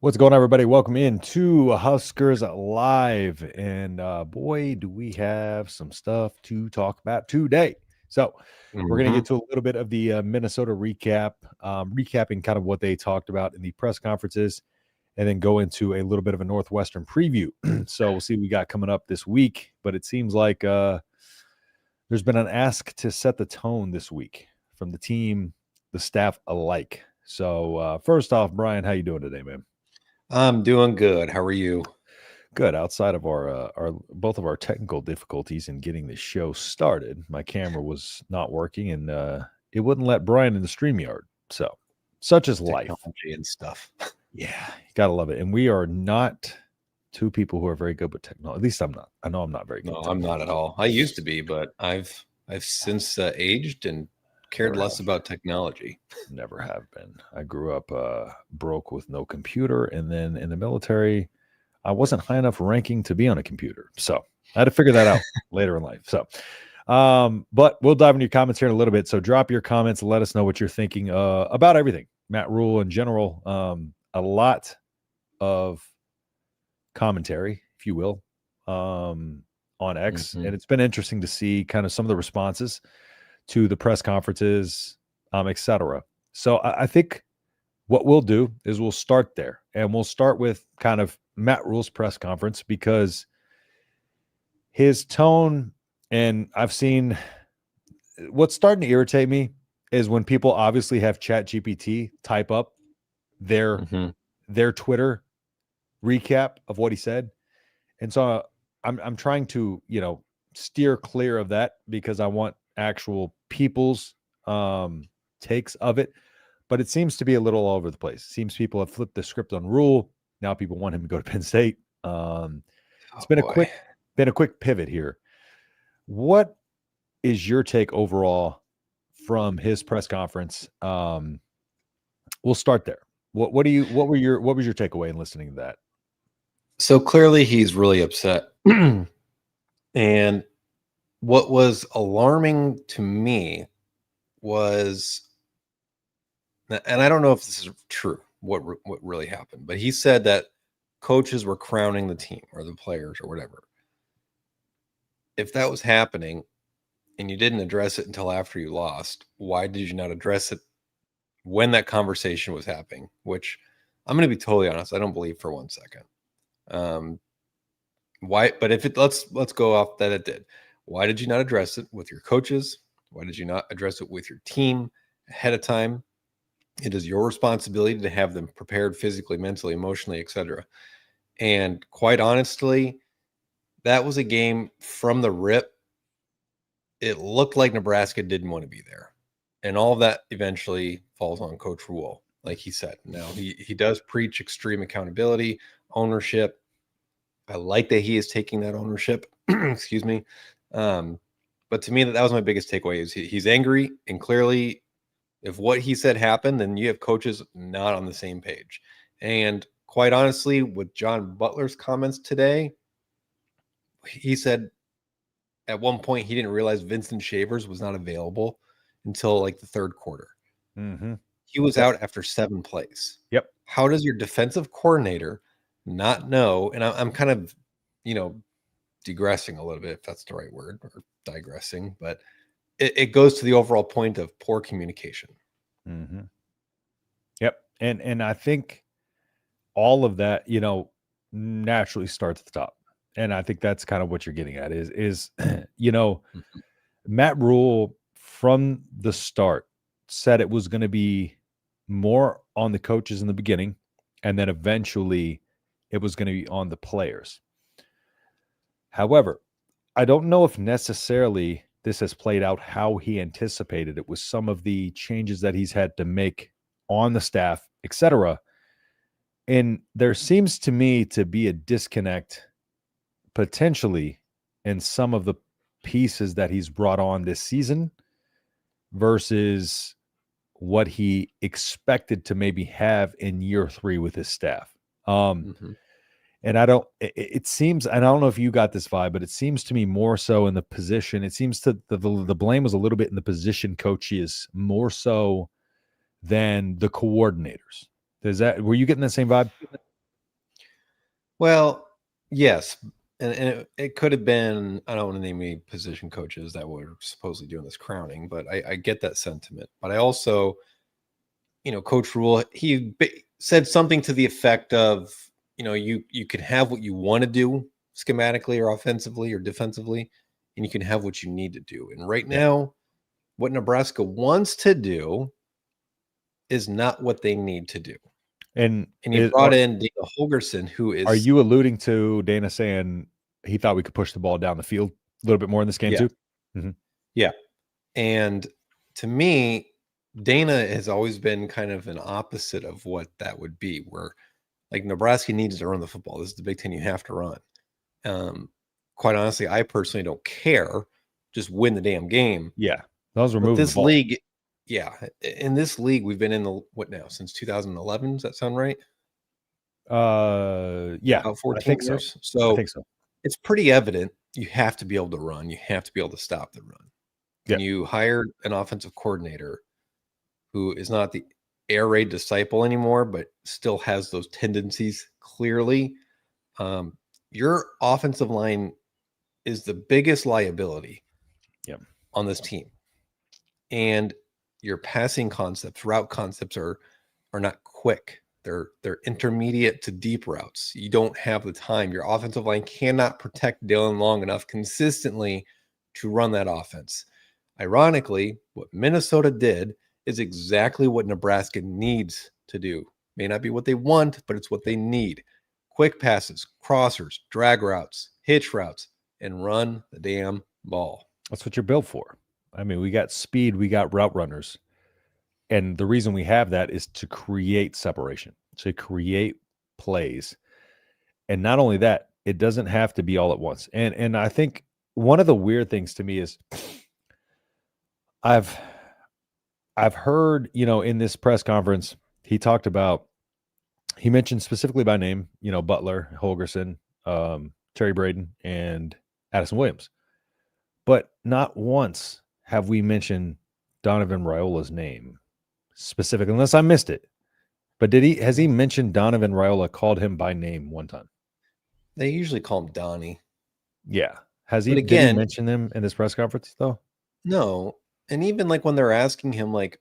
What's going on, everybody? Welcome into Huskers Live. And boy, do we have some stuff to talk about today. So we're going to get to a little bit of the Minnesota recap, recapping kind of what they talked about in the press conferences, and then go into a little bit of a Northwestern preview. So we'll see what we got coming up this week. But it seems like there's been an ask to set the tone this week from the team, the staff alike. So first off, Brian, how you doing today, man? I'm doing good. How are you? Good. Outside of our both of our technical difficulties in getting the show started, my camera was not working, and it wouldn't let Brian in the StreamYard. So, such is life. Technology and stuff. Yeah, you gotta love it. And we are not two people who are very good with technology. At least I'm not. I know I'm not very good. No, I'm not at all. I used to be, but I've since aged and cared less about technology. Never have been. I grew up broke with no computer, and then in the military, I wasn't high enough ranking to be on a computer. So I had to figure that out later in life. So, but we'll dive into your comments here in a little bit. So drop your comments and let us know what you're thinking about everything. Matt Rhule in general, a lot of commentary, if you will, on X. And it's been interesting to see kind of some of the responses to the press conferences, etc. So I think what we'll do is we'll start there, and we'll start with kind of Matt Rhule's press conference, because his tone, and I've seen what's starting to irritate me is when people obviously have ChatGPT type up their Twitter recap of what he said. And so I'm trying to, steer clear of that, because I want actual people's takes of it. But it seems to be a little all over the place. It seems people have flipped the script on Rhule. Now people want him to go to Penn State. It's been a quick pivot here. What is your take overall from his press conference? We'll start there. What was your takeaway in listening to that? So clearly he's really upset. And what was alarming to me was, and I don't know if this is true, what really happened, but he said that coaches were crowning the team or the players or whatever. If that was happening and you didn't address it until after you lost, why did you not address it when that conversation was happening? Which, I'm going to be totally honest, I don't believe for 1 second. Why? But if let's go off that it did. Why did you not address it with your coaches? Why did you not address it with your team ahead of time? It is your responsibility to have them prepared physically, mentally, emotionally, etc. And quite honestly, that was a game from the rip. It looked like Nebraska didn't want to be there. And all of that eventually falls on Coach Rhule, like he said. Now, he does preach extreme accountability, ownership. I like that he is taking that ownership. Excuse me. But to me, that was my biggest takeaway is he's angry, and clearly if what he said happened, then you have coaches not on the same page. And quite honestly, with John Butler's comments today, he said at one point he didn't realize Vincent Shavers was not available until like the third quarter. He was out after 7 plays. Yep. How does your defensive coordinator not know? And I'm kind of, digressing a little bit, if that's the right word, or digressing, but it goes to the overall point of poor communication. Yep. And I think all of that, naturally starts at the top. And I think that's kind of what you're getting at is Matt Rhule from the start said it was going to be more on the coaches in the beginning, and then eventually it was going to be on the players. However, I don't know if necessarily this has played out how he anticipated it with some of the changes that he's had to make on the staff, etc. And there seems to me to be a disconnect potentially in some of the pieces that he's brought on this season versus what he expected to maybe have in year 3 with his staff. And it seems, and I don't know if you got this vibe, but it seems to me more so in the position. It seems to the blame was a little bit in the position coaches more so than the coordinators. Were you getting that same vibe? Well, yes. And it could have been, I don't want to name any position coaches that were supposedly doing this crowning, but I get that sentiment. But I also, Coach Rhule, said something to the effect of, you can have what you want to do schematically or offensively or defensively, and you can have what you need to do. And right Yeah. now, what Nebraska wants to do is not what they need to do. And And you brought in Dana Holgerson, who is. Are you alluding to Dana saying he thought we could push the ball down the field a little bit more in this game too? Mm-hmm. Yeah. And to me, Dana has always been kind of an opposite of what that would be, where like Nebraska needs to run the football. This is the Big Ten, you have to run. Quite honestly, I personally don't care. Just win the damn game. Yeah. Those were moving this league. Yeah. In this league, we've been in the what now? Since 2011. Does that sound right? Yeah. About 14 years. So I think so. It's pretty evident you have to be able to run. You have to be able to stop the run. And you hired an offensive coordinator who is not the air raid disciple anymore, but still has those tendencies clearly. Your offensive line is the biggest liability on this team. And your passing concepts, route concepts are not quick. They're intermediate to deep routes. You don't have the time. Your offensive line cannot protect Dylan long enough consistently to run that offense. Ironically, what Minnesota did is exactly what Nebraska needs to do. May not be what they want, but it's what they need. Quick passes, crossers, drag routes, hitch routes, and run the damn ball. That's what you're built for. I mean, we got speed, we got route runners. And the reason we have that is to create separation, to create plays. And not only that, it doesn't have to be all at once. And I think one of the weird things to me is I've heard, in this press conference, he mentioned specifically by name, Butler, Holgerson, Terry Braden, and Addison Williams. But not once have we mentioned Donovan Raiola's name specifically, unless I missed it. But has he mentioned Donovan Raiola, called him by name one time? They usually call him Donnie. Yeah. Did he mention him in this press conference though? No. And even like when they're asking him, like,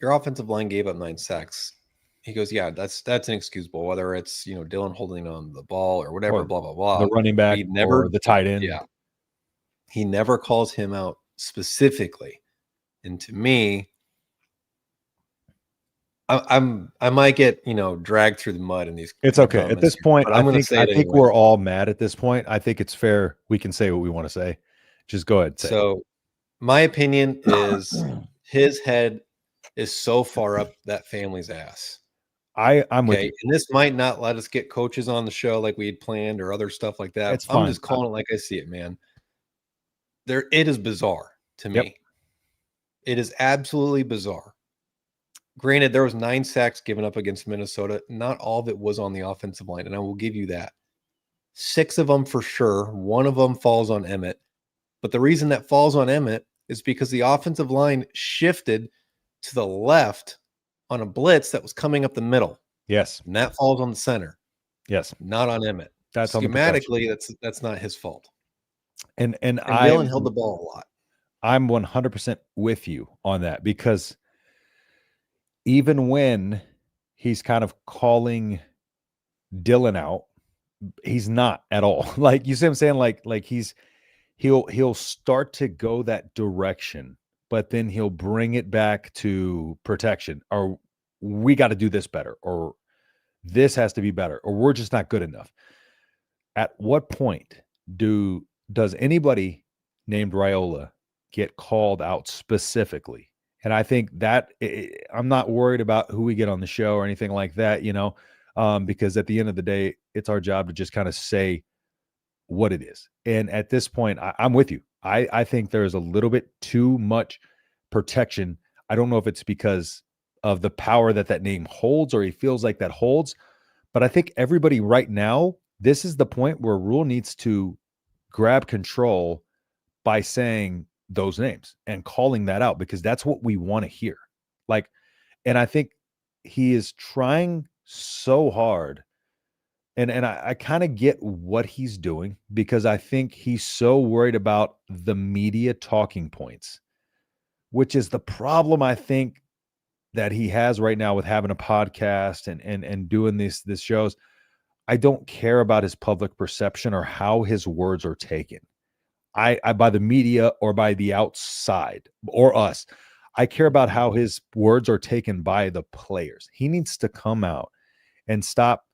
your offensive line gave up 9 sacks. He goes, yeah, that's inexcusable, whether it's, Dylan holding on the ball or whatever, blah, blah, blah. The running back or the tight end. Yeah. He never calls him out specifically. And to me, I might get, dragged through the mud in these. It's okay. At this point, I think we're all mad at this point. I think it's fair. We can say what we want to say. Just go ahead. So my opinion is his head is so far up that family's ass. I'm with you. And this might not let us get coaches on the show like we had planned or other stuff like that. I'm just calling it like I see it, man. It is bizarre to me. Yep. It is absolutely bizarre. Granted, there was 9 sacks given up against Minnesota. Not all of it was on the offensive line, and I will give you that. 6 of them for sure. 1 of them falls on Emmett. But the reason that falls on Emmett is because the offensive line shifted to the left on a blitz that was coming up the middle. Yes. And that falls on the center. Yes. Not on Emmett. That's schematically, that's not his fault. And Dylan held the ball a lot. I'm 100% with you on that, because even when he's kind of calling Dylan out, he's not at all. Like, you see what I'm saying? Like he'll start to go that direction, but then he'll bring it back to protection, or we got to do this better, or this has to be better, or we're just not good enough. At what point does anybody named Raiola get called out specifically? And I think that I'm not worried about who we get on the show or anything like that, because at the end of the day, it's our job to just kind of say what it is. And at this point, I'm with you. I think there's a little bit too much protection. I don't know if it's because of the power that name holds, or he feels like that holds. But I think everybody right now, this is the point where Rhule needs to grab control by saying those names and calling that out, because that's what we want to hear. And I think he is trying so hard And I kind of get what he's doing, because I think he's so worried about the media talking points, which is the problem I think that he has right now with having a podcast and doing this shows. I don't care about his public perception or how his words are taken. I by the media or by the outside or us. I care about how his words are taken by the players. He needs to come out and stop,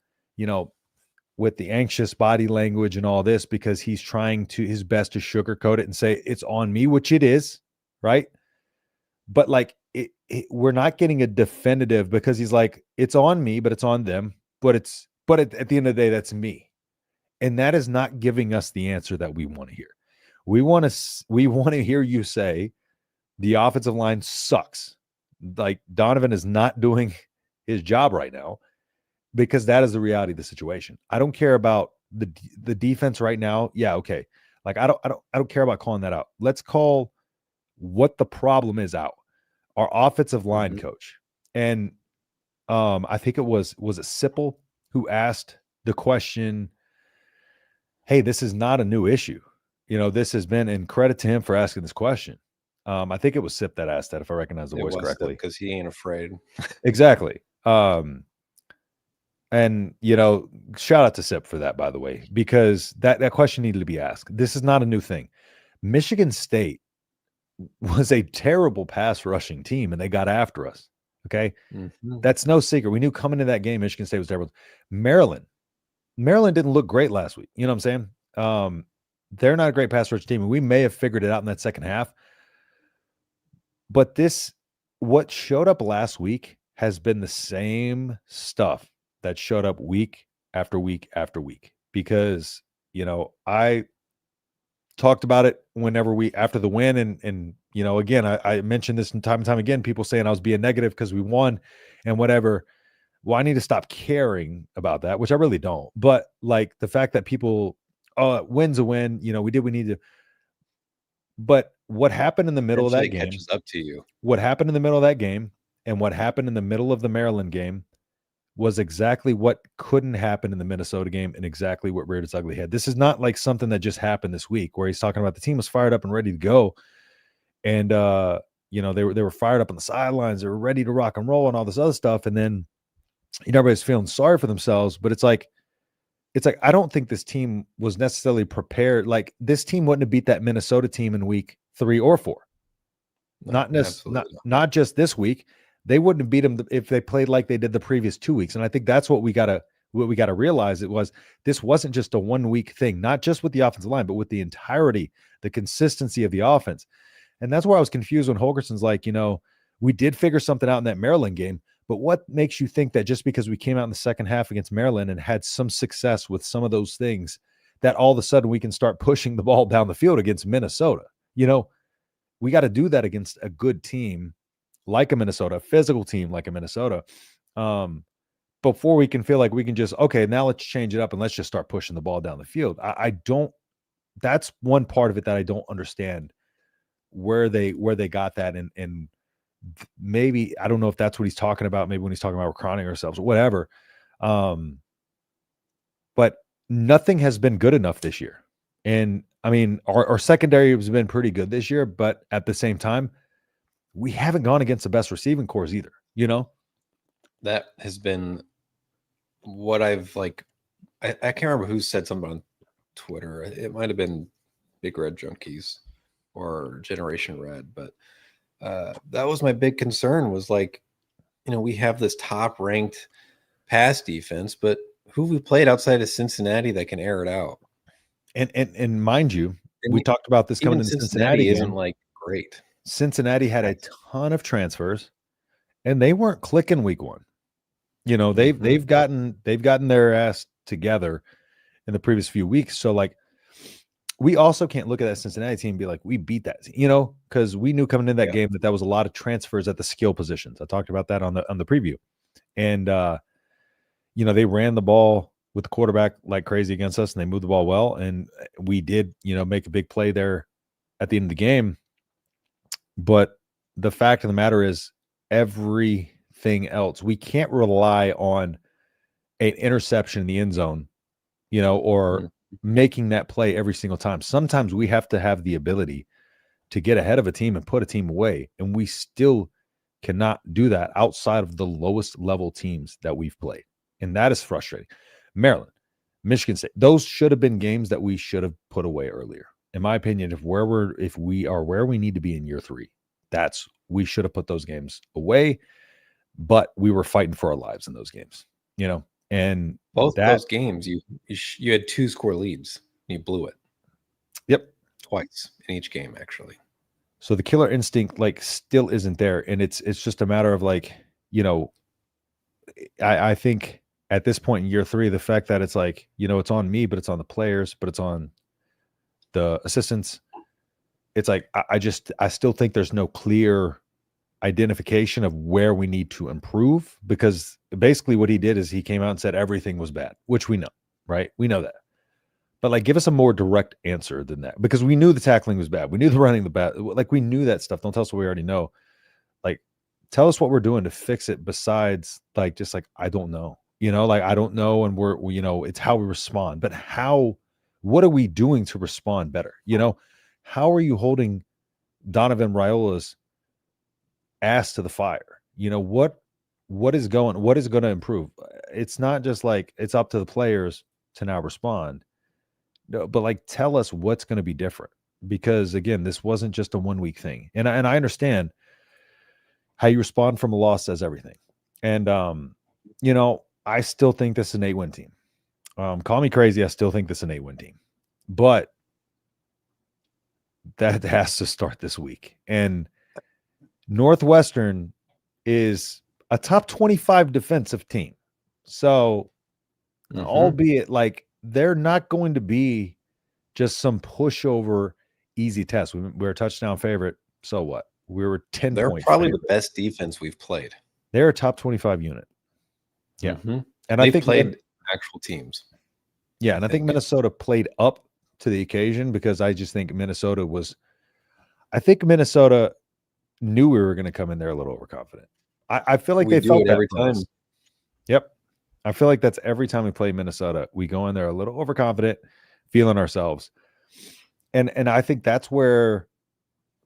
with the anxious body language and all this, because he's trying to his best to sugarcoat it and say it's on me, which it is, right? But like we're not getting a definitive, because he's like, it's on me, but it's on them. But at the end of the day, that's me. And that is not giving us the answer that we want to hear. We want to hear you say the offensive line sucks. Like Donovan is not doing his job right now, because that is the reality of the situation. I don't care about the defense right now. Yeah, okay. Like I don't care about calling that out. Let's call what the problem is out. Our offensive line coach. And I think it was it Sipple who asked the question, hey, this is not a new issue. This has been, and credit to him for asking this question. I think it was Sip that asked that, if I recognize the voice correctly. Because he ain't afraid. Exactly. And, shout out to Sip for that, by the way, because that question needed to be asked. This is not a new thing. Michigan State was a terrible pass rushing team, and they got after us. Okay. Mm-hmm. That's no secret. We knew coming into that game, Michigan State was terrible. Maryland didn't look great last week. You know what I'm saying? They're not a great pass rush team, and we may have figured it out in that second half. But what showed up last week has been the same stuff that showed up week after week after week, because, I talked about it after the win. And again, I mentioned this time and time again, people saying I was being negative because we won and whatever. Well, I need to stop caring about that, which I really don't. But like the fact that people, win's a win, we did, we need to. But what happened in the middle of that game catches up to you. What happened in the middle of that game and what happened in the middle of the Maryland game was exactly what couldn't happen in the Minnesota game, and exactly what reared its ugly head. This is not like something that just happened this week, where he's talking about the team was fired up and ready to go. And, they were fired up on the sidelines. They were ready to rock and roll and all this other stuff. And then, everybody's feeling sorry for themselves. But it's like, I don't think this team was necessarily prepared. Like, this team wouldn't have beat that Minnesota team in week 3 or 4. No, not just this week. They wouldn't have beat them if they played like they did the previous 2 weeks. And I think that's what we gotta realize. This wasn't just a 1 week thing, not just with the offensive line, but with the entirety, the consistency of the offense. And that's where I was confused when Holgerson's like, we did figure something out in that Maryland game, but what makes you think that just because we came out in the second half against Maryland and had some success with some of those things, that all of a sudden we can start pushing the ball down the field against Minnesota? We got to do that against a good team like a Minnesota, a physical team like a Minnesota, before we can feel like we can just, okay, now let's change it up and let's just start pushing the ball down the field. That's one part of it that I don't understand where they got that. And maybe, I don't know if that's what he's talking about. Maybe when he's talking about we're crowning ourselves or whatever. But nothing has been good enough this year. And I mean, our secondary has been pretty good this year, but at the same time, we haven't gone against the best receiving cores either, That has been what I've like. I can't remember who said something on Twitter. It might have been Big Red Junkies or Generation Red, but that was my big concern, was like, we have this top ranked pass defense, but who have we played outside of Cincinnati that can air it out? And mind you, we talked about this coming into Cincinnati isn't like great. Cincinnati had a ton of transfers, and they weren't clicking week 1. They've gotten their ass together in the previous few weeks. So like, we also can't look at that Cincinnati team and be like, we beat that, because we knew coming into that game that was a lot of transfers at the skill positions. I talked about that on the preview, and they ran the ball with the quarterback like crazy against us, and they moved the ball well, and we did make a big play there at the end of the game. But the fact of the matter is, everything else, we can't rely on an interception in the end zone, or making that play every single time. Sometimes we have to have the ability to get ahead of a team and put a team away, and we still cannot do that outside of the lowest level teams that we've played. And that is frustrating. Maryland, Michigan State, those should have been games that we should have put away earlier. In my opinion, if we are where we need to be in year 3, we should have put those games away, but we were fighting for our lives in those games, and both those games, you had 2-score leads. You blew it. Yep. Twice in each game, actually. So the killer instinct still isn't there. And it's just a matter of I think at this point in year 3, the fact that it's it's on me, but it's on the players, but it's on the assistants. It's I still think there's no clear identification of where we need to improve, because basically what he did is he came out and said everything was bad, which we know, right? We know that. But give us a more direct answer than that, because we knew the tackling was bad. We knew the running the bad. We knew that stuff. Don't tell us what we already know. Tell us what we're doing to fix it besides I don't know, I don't know. And it's how we respond, but what are we doing to respond better? How are you holding Donovan Raiola's ass to the fire? What is going to improve? It's not just it's up to the players to now respond. No, but tell us what's going to be different, because again, this wasn't just a 1-week thing. And I understand how you respond from a loss says everything. And, I still think this is an 8-win team. Call me crazy. I still think this is an 8-win team, but that has to start this week. And Northwestern is a top 25 defensive team. So albeit they're not going to be just some pushover easy test. We're a touchdown favorite. So what? We were 10 They're points. Probably the best defense we've played. They're a top 25 unit. Yeah. Mm-hmm. And I think played actual teams. Yeah. And I think Minnesota played up to the occasion, because I just think Minnesota knew we were going to come in there a little overconfident. I feel like they felt that every time. Yep. I feel like that's every time we play Minnesota, we go in there a little overconfident, feeling ourselves. And I think that's where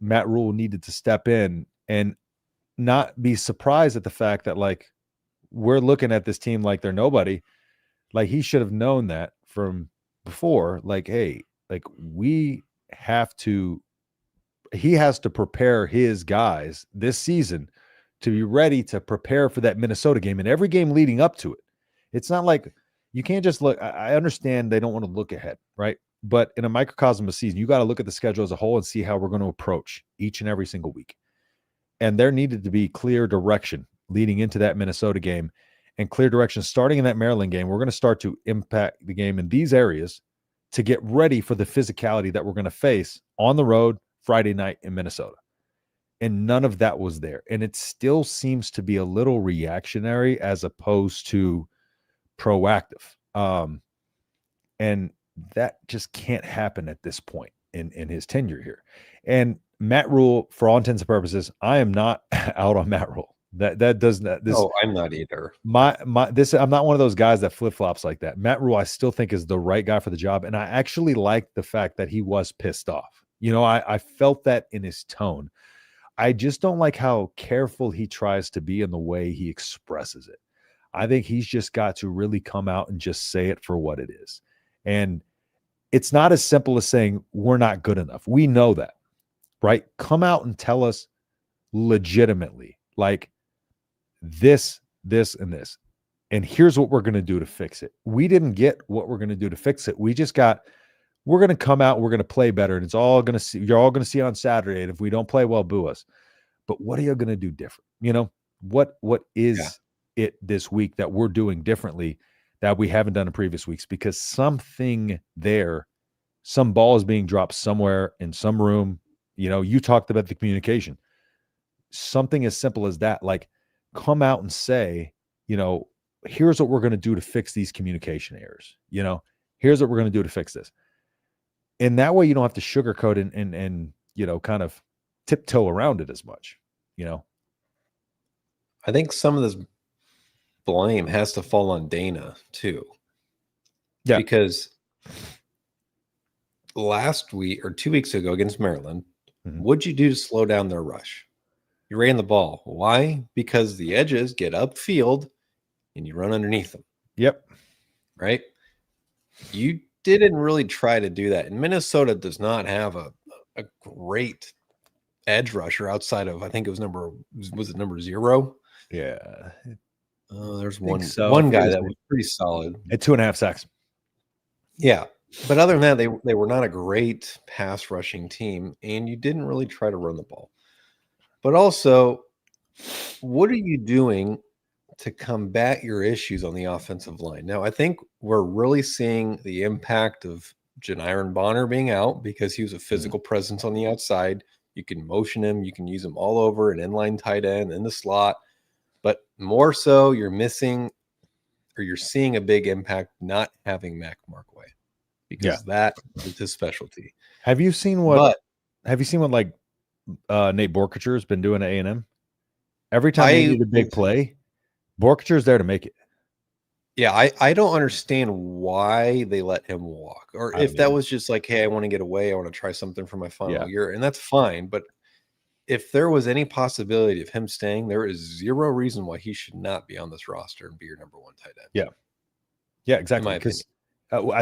Matt Rhule needed to step in and not be surprised at the fact that we're looking at this team like they're nobody. He should have known that from before. Hey, he has to prepare his guys this season to be ready to prepare for that Minnesota game and every game leading up to it. It's not you can't just look. I understand they don't want to look ahead, right? But in a microcosm of season, you got to look at the schedule as a whole and see how we're going to approach each and every single week. And there needed to be clear direction leading into that Minnesota game, and clear direction starting in that Maryland game. We're going to start to impact the game in these areas to get ready for the physicality that we're going to face on the road Friday night in Minnesota. And none of that was there. And it still seems to be a little reactionary as opposed to proactive. And that just can't happen at this point in his tenure here. And Matt Rhule, for all intents and purposes, I am not out on Matt Rhule. That does not. No, I'm not either. I'm not one of those guys that flip-flops like that. Matt Rhule, I still think, is the right guy for the job. And I actually like the fact that he was pissed off. I felt that in his tone. I just don't like how careful he tries to be in the way he expresses it. I think he's just got to really come out and just say it for what it is. And it's not as simple as saying we're not good enough. We know that, right? Come out and tell us legitimately, this, and this. And here's what we're going to do to fix it. We didn't get what we're going to do to fix it. We're going to come out, we're going to play better. And you're all going to see on Saturday. And if we don't play well, boo us. But what are you going to do different? What is it this week that we're doing differently that we haven't done in previous weeks? Because some ball is being dropped somewhere in some room. You talked about the communication. Something as simple as that, come out and say, here's what we're going to do to fix these communication errors. Here's what we're going to do to fix this. And that way you don't have to sugarcoat and kind of tiptoe around it as much. I think some of this blame has to fall on Dana too. Yeah. Because last week or 2 weeks ago against Maryland, Mhm. what'd you do to slow down their rush? You ran the ball. Why? Because the edges get upfield and you run underneath them, Yep. right? You didn't really try to do that. And Minnesota does not have a great edge rusher outside of, I think it was number 0? Yeah. There's I think one so. I forget guy his that name. was pretty solid. At 2.5 sacks. Yeah. But other than that, they were not a great pass rushing team, and you didn't really try to run the ball. But also, what are you doing to combat your issues on the offensive line? Now, I think we're really seeing the impact of Janiron Bonner being out because he was a physical presence on the outside. You can motion him, you can use him all over, an inline tight end, in the slot. But more so, you're missing or you're seeing a big impact not having Mac Markway because that is his specialty. Have you seen what But like Nate Borkature has been doing at A&M? Every time they I need a big play, Borkachure's there to make it. Yeah, I don't understand why they let him walk, or I if don't that either. was just like, hey, I want to get away, I want to try something for my final Yeah. year, and that's fine. But if there was any possibility of him staying, there is zero reason why he should not be on this roster and be your number 1 tight end. Yeah. Yeah, In exactly. my opinion. Because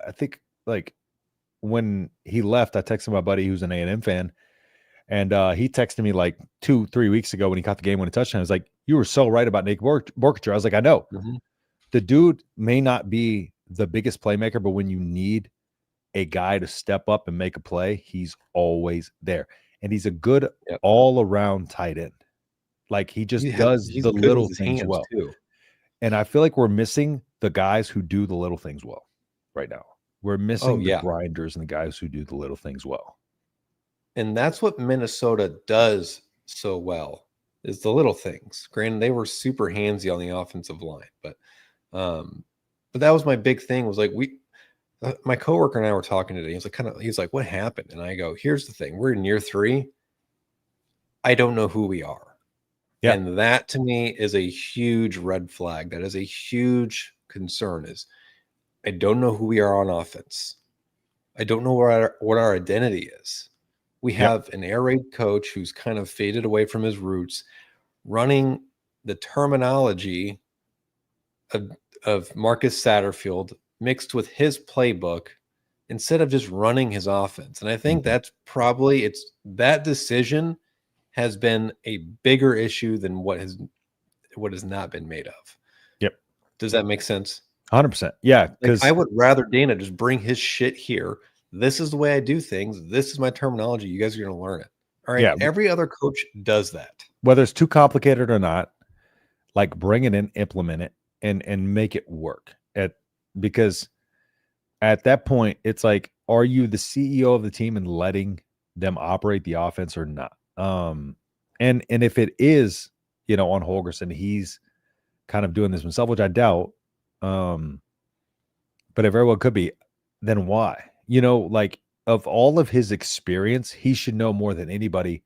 I think like when he left, I texted my buddy who's an A&M fan, and he texted me like 2-3 weeks ago when he caught the game-winning touchdown. He was like, "You were so right about Nate Borkature." I was like, "I know." Mhm. The dude may not be the biggest playmaker, but when you need a guy to step up and make a play, he's always there. And he's a good Yep. all-around tight end. Like he just does He's the good with little his things hands well. too. And I feel like we're missing the guys who do the little things well right now. We're missing the Yeah. grinders and the guys who do the little things well. And that's what Minnesota does so well, is the little things. Granted, they were super handsy on the offensive line, but that was my big thing. Was like my coworker and I were talking today. He's like, "What happened?" And I go, "Here's the thing: we're in year 3. I don't know who we are, Yeah. and that to me is a huge red flag. That is a huge concern. Is I don't know who we are on offense. I don't know what our identity is. We Yep. have an air raid coach who's kind of faded away from his roots, running the terminology of Marcus Satterfield mixed with his playbook instead of just running his offense. And I think Mhm. that's probably that decision has been a bigger issue than what has not been made of. Yep. Does that make sense? 100%. Yeah. Like, Because I would rather Dana just bring his shit here. This is the way I do things. This is my terminology. You guys are going to learn it. All right. yeah, Every other coach does that. whether it's too complicated or not, like bring it in, implement it, and make it work. Because at that point, it's like, are you the CEO of the team and letting them operate the offense or not? And if it is, on Holgorsen, he's kind of doing this himself, which I doubt. But it very well could be. Then why? Like of all of his experience, he should know more than anybody,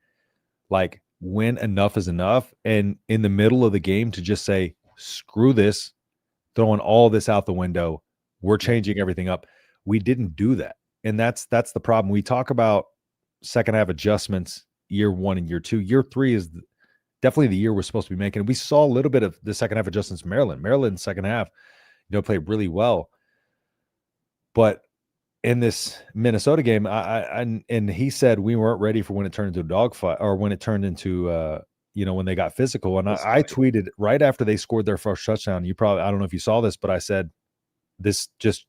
like when enough is enough. And in the middle of the game to just say, screw this, throwing all this out the window. We're changing everything up. We didn't do that. And that's the problem. We talk about second half adjustments, year 1 and year 2. Year 3 is definitely the year we're supposed to be making. We saw a little bit of the second half adjustments in Maryland. Maryland second half, played really well. But in this Minnesota game, and he said we weren't ready for when it turned into a dogfight, or when it turned into when they got physical. And I tweeted right after they scored their first touchdown. I don't know if you saw this, but I said this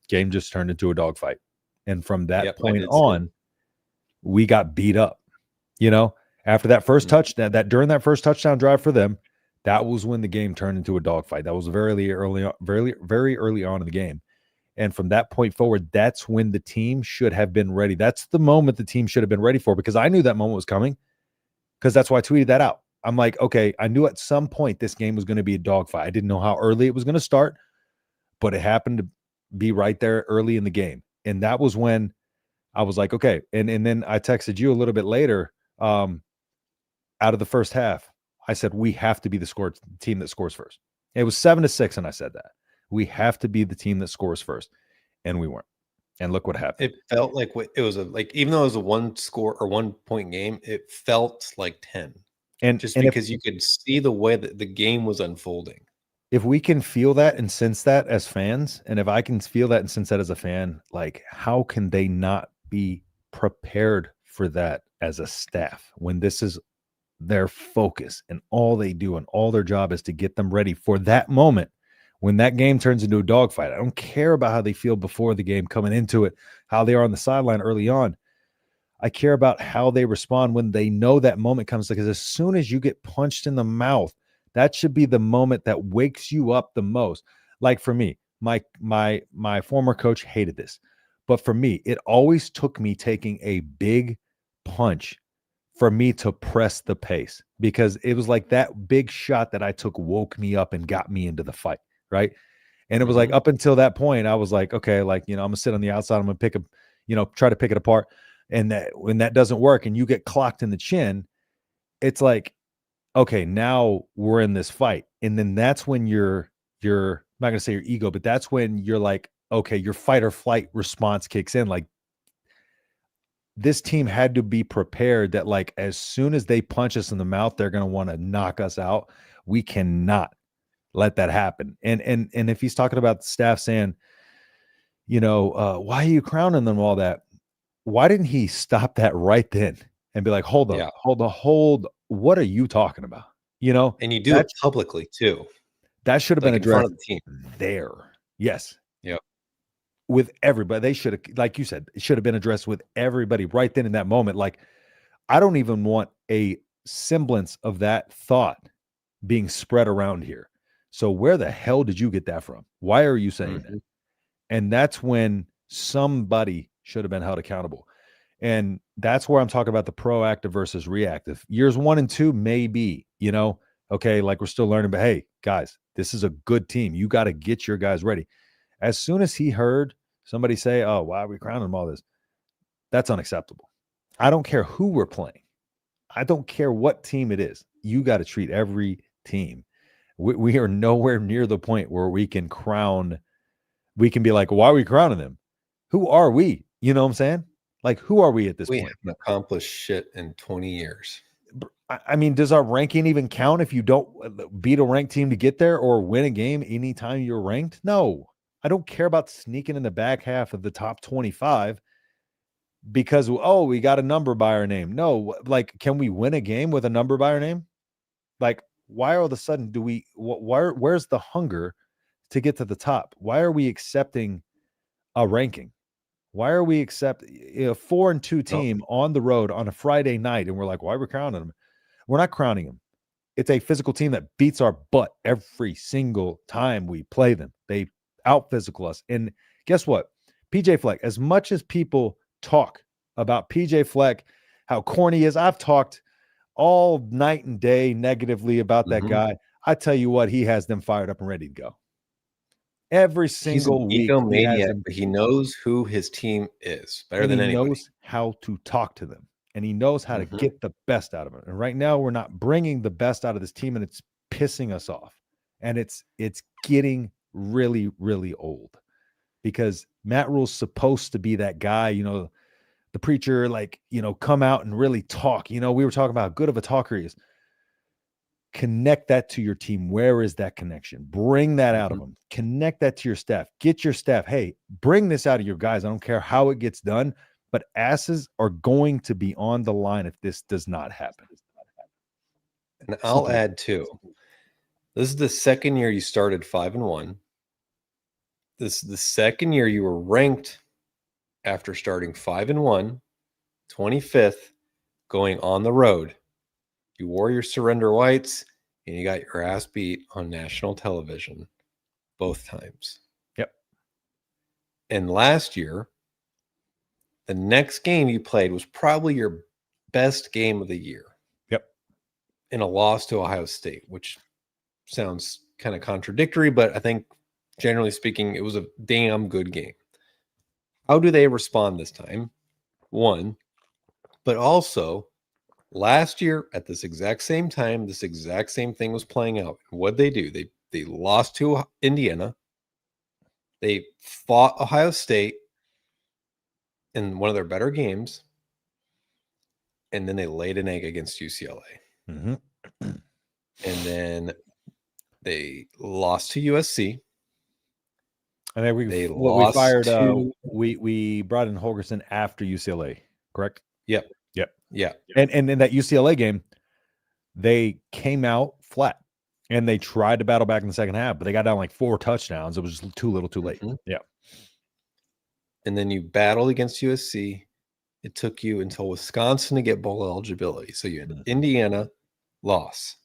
game just turned into a dogfight. And from that point on, we got beat up. After that first touchdown, during that first touchdown drive for them, that was when the game turned into a dogfight. That was very early on in the game. And from that point forward, that's when the team should have been ready. That's the moment the team should have been ready for, because I knew that moment was coming, because that's why I tweeted that out. I'm like, okay, I knew at some point this game was going to be a dogfight. I didn't know how early it was going to start, but it happened to be right there early in the game. And that was when I was like, okay. And then I texted you a little bit later, out of the first half, I said, we have to be the team that scores first. It was 7-6, and I said that. We have to be the team that scores first, and we weren't. And look what happened. It felt like it was even though it was a 1-score or 1-point game, it felt like 10. And Just and because you could see the way that the game was unfolding. if we can feel that and sense that as fans, and if I can feel that and sense that as a fan, like, how can they not be prepared for that as a staff when this is their focus and all they do and all their job is to get them ready for that moment when that game turns into a dogfight? I don't care about how they feel before the game, coming into it, how they are on the sideline early on. I care about how they respond when they know that moment comes, because as soon as you get punched in the mouth, that should be the moment that wakes you up the most. Like for me, my former coach hated this, but for me, it always took me taking a big punch for me to press the pace, because it was like that big shot that I took woke me up and got me into the fight, right? And it was like, up until that point, I was like, okay, like, I'm gonna sit on the outside, I'm gonna pick up, try to pick it apart. And that when that doesn't work and you get clocked in the chin, it's like, okay, now we're in this fight. And then that's when you're I'm not gonna say your ego, but that's when you're like, okay, your fight or flight response kicks in. Like, this team had to be prepared that, like, as soon as they punch us in the mouth, they're gonna want to knock us out. We cannot let that happen. And if he's talking about the staff saying, why are you crowning them, all that? Why didn't he stop that right then and be like, hold on, hold. What are you talking about? And you do it publicly too. That should have been addressed in front of the team there. Yes. Yeah. With everybody. They should have, like you said, it should have been addressed with everybody right then in that moment. Like, I don't even want a semblance of that thought being spread around here. So where the hell did you get that from? Why are you saying that? And that's when somebody should have been held accountable. And that's where I'm talking about the proactive versus reactive. Years 1 and 2, maybe, okay, like, we're still learning, but hey, guys, this is a good team. You got to get your guys ready. As soon as he heard somebody say, oh, why are we crowning them all this? That's unacceptable. I don't care who we're playing. I don't care what team it is. You got to treat every team. We are nowhere near the point where we can be like, why are we crowning them? Who are we? You know what I'm saying? Like, who are we at this point? We haven't accomplished shit in 20 years. I mean, does our ranking even count if you don't beat a ranked team to get there, or win a game anytime you're ranked? No, I don't care about sneaking in the back half of the top 25 because, we got a number by our name. No, like, can we win a game with a number by our name? Like, why all of a sudden where's the hunger to get to the top? Why are we accepting a ranking? Why are we accepting a 4-2 team on the road on a Friday night? And we're like, why are we crowning them? We're not crowning them. It's a physical team that beats our butt every single time we play them. They out physical us. And guess what? PJ Fleck, as much as people talk about PJ Fleck, how corny he is, I've talked all night and day negatively about that guy. I tell you what, he has them fired up and ready to go. Every single week, he knows who his team is better than anybody. He knows how to talk to them, and he knows how to get the best out of it. And right now, we're not bringing the best out of this team, and it's pissing us off. And it's getting really, really old, because Matt Rhule's supposed to be that guy, the preacher, like, come out and really talk. We were talking about how good of a talker he is. Connect that to your team. Where is that connection? Bring that out of them. Connect that to your staff. Get your staff. Hey, bring this out of your guys. I don't care how it gets done, but asses are going to be on the line if this does not happen. And I'll add too, this is the second year you started 5-1. This is the second year you were ranked after starting 5-1, 25th, going on the road. You wore your surrender whites and you got your ass beat on national television both times. Yep. And last year, the next game you played was probably your best game of the year. Yep. In a loss to Ohio State, which sounds kind of contradictory, but I think generally speaking, it was a damn good game. How do they respond this time? One, but also, last year, at this exact same time, this exact same thing was playing out. What'd they do? They They lost to Indiana. They fought Ohio State in one of their better games, and then they laid an egg against UCLA. Mm-hmm. And then they lost to USC. And then we lost fired. to We brought in Holgerson after UCLA, correct? Yep. Yeah. And in that UCLA game, they came out flat and they tried to battle back in the second half, but they got down like 4 touchdowns. It was just too little, too late. Mm-hmm. Yeah. And then you battled against USC. It took you until Wisconsin to get bowl eligibility. So you had Indiana, loss,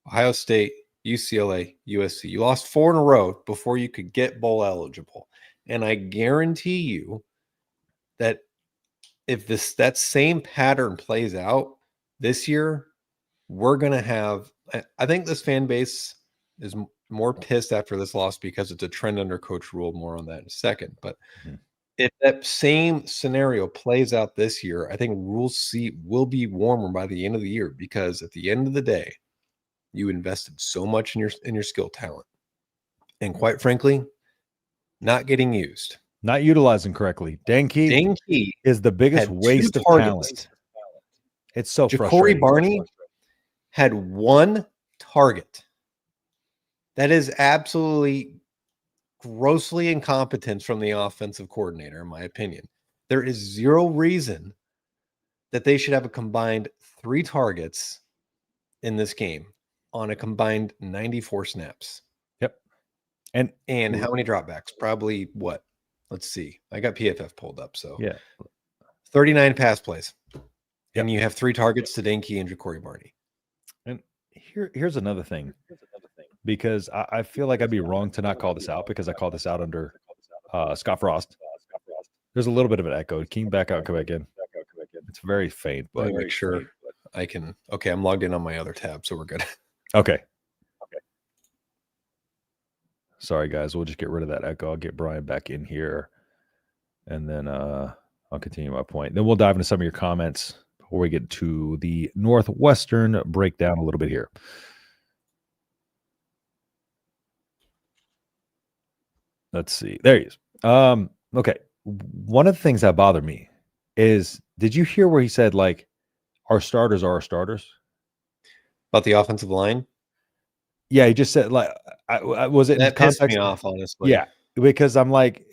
Ohio State, UCLA, USC. You lost 4 in a row before you could get bowl eligible. And I guarantee you that if that same pattern plays out this year, we're going to have, I think this fan base is more pissed after this loss because it's a trend under Coach Rhule. More on that in a second. But if that same scenario plays out this year, I think Rhule's seat will be warmer by the end of the year, because at the end of the day, you invested so much in your skill talent, and quite frankly, not getting used, not utilizing correctly. Danke is the biggest waste of talent. It's so frustrating. Ja'Cory Barney had 1 target. That is absolutely grossly incompetent from the offensive coordinator, in my opinion. There is 0 reason that they should have a combined 3 targets in this game on a combined 94 snaps. Yep. And how many dropbacks? Probably what? Let's see. I got PFF pulled up. So yeah, 39 pass plays. Yep. And you have 3 targets to Danke and Ja'Cory Barney. And here's another thing. Because I feel like I'd be wrong to not call this out, because I called this out under Scott Frost. There's a little bit of an echo. Can you back out and come back in? It's very faint, but let me make sure I can. Okay, I'm logged in on my other tab, so we're good. Okay. Sorry, guys. We'll just get rid of that echo. I'll get Brian back in here, and then I'll continue my point. Then we'll dive into some of your comments before we get to the Northwestern breakdown a little bit here. Let's see. There he is. Okay. One of the things that bothered me is, did you hear where he said, like, our starters are our starters? About the offensive line? Yeah, he just said, like, was it that in context? Pissed me off, honestly. Yeah, because I'm like,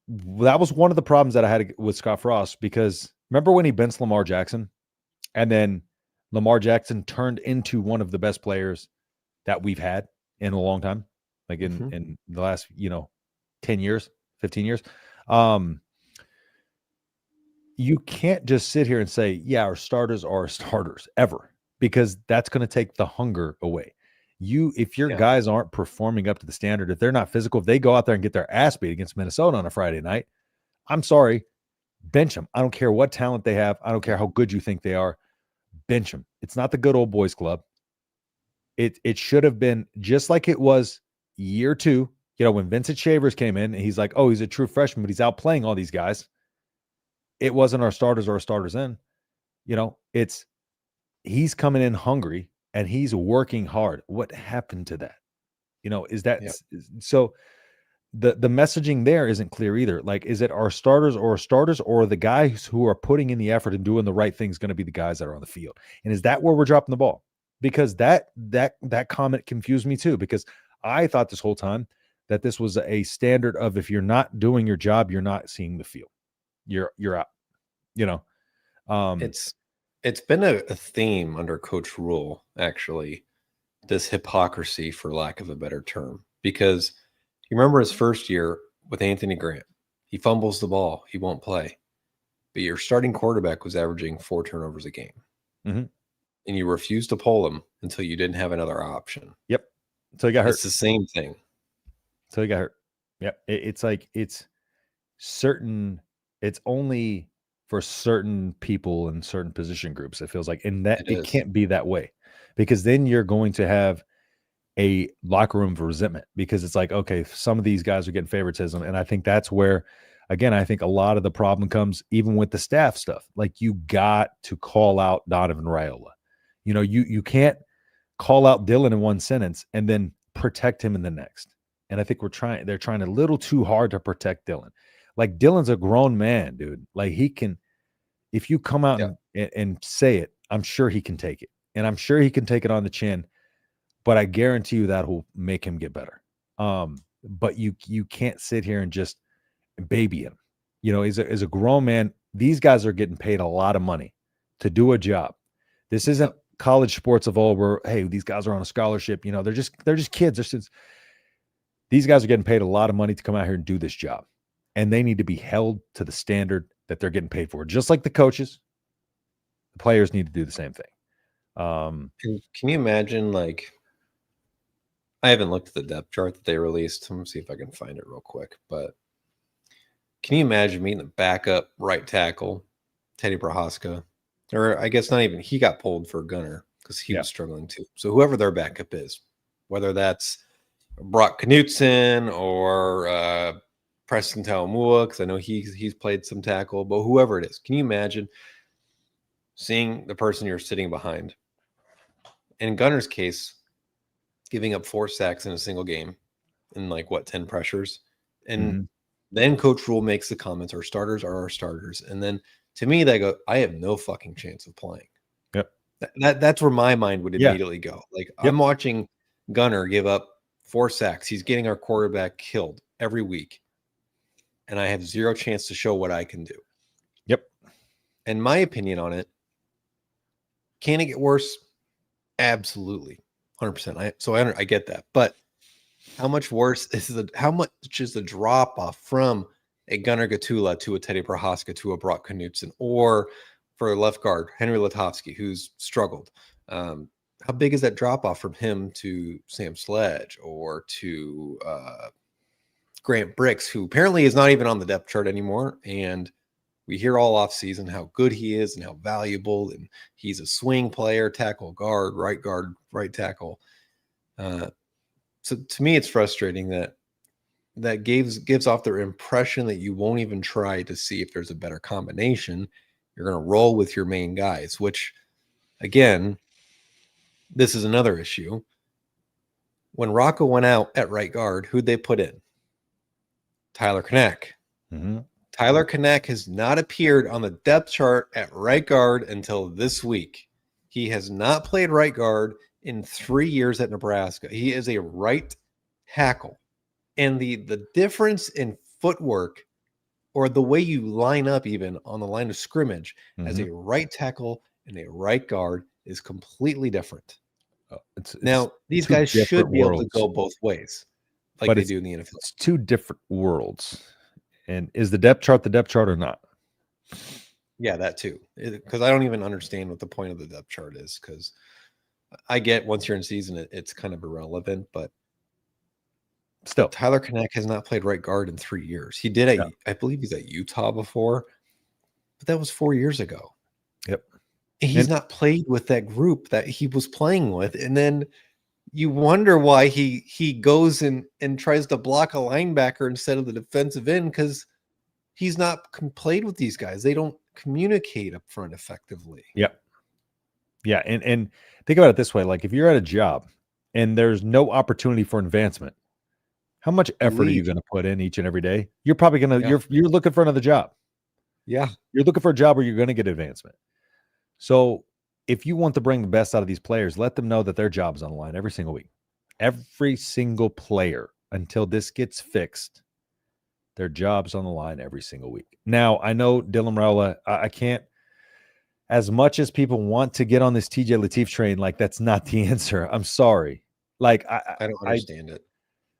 that was one of the problems that I had with Scott Frost, because remember when he benched Lamar Jackson, and then Lamar Jackson turned into one of the best players that we've had in a long time, like in the last, 10 years, 15 years. You can't just sit here and say, yeah, our starters are our starters ever, because that's going to take the hunger away. If your guys aren't performing up to the standard, if they're not physical, if they go out there and get their ass beat against Minnesota on a Friday night, I'm sorry, bench them. I don't care what talent they have. I don't care how good you think they are. Bench them. It's not the good old boys club. It should have been just like it was year 2. When Vincent Shavers came in and he's like, oh, he's a true freshman, but he's outplaying all these guys. It wasn't our starters or our starters in. He's coming in hungry and he's working hard. What happened to that? Is that so? The messaging there isn't clear either. Like, is it our starters or the guys who are putting in the effort and doing the right things going to be the guys that are on the field? And is that where we're dropping the ball? Because that comment confused me too, because I thought this whole time that this was a standard of, if you're not doing your job, you're not seeing the field. You're out. It's been a theme under Coach Rhule, actually, this hypocrisy, for lack of a better term, because you remember his first year with Anthony Grant, he fumbles the ball, he won't play, but your starting quarterback was averaging 4 turnovers a game, and you refused to pull him until you didn't have another option. Yep. So he got hurt. It's the same thing. So he got hurt. Yep. It's like, it's only for certain people in certain position groups, it feels like, and that it can't be that way, because then you're going to have a locker room of resentment, because it's like, okay, some of these guys are getting favoritism. And I think that's where, again, I think a lot of the problem comes even with the staff stuff. Like, you got to call out Donovan Rhule. You can't call out Dylan in one sentence and then protect him in the next. And I think they're trying a little too hard to protect Dylan. Like, Dylan's a grown man, dude. Like, he can, if you come out and say it, I'm sure he can take it. And I'm sure he can take it on the chin, but I guarantee you that will make him get better. But you can't sit here and just baby him. You know, as a grown man, these guys are getting paid a lot of money to do a job. This isn't college sports of old where, hey, these guys are on a scholarship. You know, they're just kids. These guys are getting paid a lot of money to come out here and do this job. And they need to be held to the standard that they're getting paid for. Just like the coaches, the players need to do the same thing. Can you imagine, like, I haven't looked at the depth chart that they released. I'm going to see if I can find it real quick. But can you imagine meeting the backup right tackle, Teddy Prohaska? Or I guess not even. He got pulled for Gunner because he was struggling too. So whoever their backup is, whether that's Brock Knutson or Preston Taumua, because I know he's played some tackle, but whoever it is, can you imagine seeing the person you're sitting behind? In Gunner's case, giving up 4 sacks in a single game in 10 pressures. And then Coach Rhule makes the comments, our starters are our starters. And then to me, they go, I have no fucking chance of playing. Yep. That's where my mind would immediately go. Like, I'm watching Gunner give up 4 sacks. He's getting our quarterback killed every week. And I have zero chance to show what I can do. Yep. And my opinion on it, can it get worse? Absolutely. 100%. I get that. But how much worse is the drop off from a Gunnar Gatula to a Teddy Prohaska to a Brock Knutson, or for a left guard, Henry Letofsky, who's struggled? How big is that drop off from him to Sam Sledge or to Grant Bricks, who apparently is not even on the depth chart anymore? And we hear all off season how good he is and how valuable, and he's a swing player, tackle, guard, right tackle. So to me, it's frustrating that gives off their impression that you won't even try to see if there's a better combination. You're going to roll with your main guys, which, again, this is another issue. When Rocco went out at right guard, who'd they put in? Tyler Knack. Tyler Knack has not appeared on the depth chart at right guard until this week. He has not played right guard in 3 years at Nebraska. He is a right tackle. And the difference in footwork, or the way you line up even on the line of scrimmage as a right tackle and a right guard, is completely different. Now, these guys should be able to go both ways, like they do in the NFL. It's 2 different worlds. And is the depth chart or not? Yeah, that too. Because I don't even understand what the point of the depth chart is, because I get once you're in season, it's kind of irrelevant, but still, Tyler Knack has not played right guard in 3 years. He did I believe he's at Utah before, but that was 4 years ago. Yep. He's not played with that group that he was playing with. And then you wonder why he goes and tries to block a linebacker instead of the defensive end, because he's not played with these guys. They don't communicate up front effectively. Yep. Yeah. And think about it this way. Like, if you're at a job and there's no opportunity for advancement, how much effort are you going to put in each and every day? You're probably going to, you're looking for another job. Yeah. You're looking for a job where you're going to get advancement. So if you want to bring the best out of these players, let them know that their job's on the line every single week. Every single player, until this gets fixed, their job's on the line every single week. Now, I know Dylan Rhule, I can't, as much as people want to get on this TJ Lateef train, like, that's not the answer. I'm sorry. Like, I don't understand it.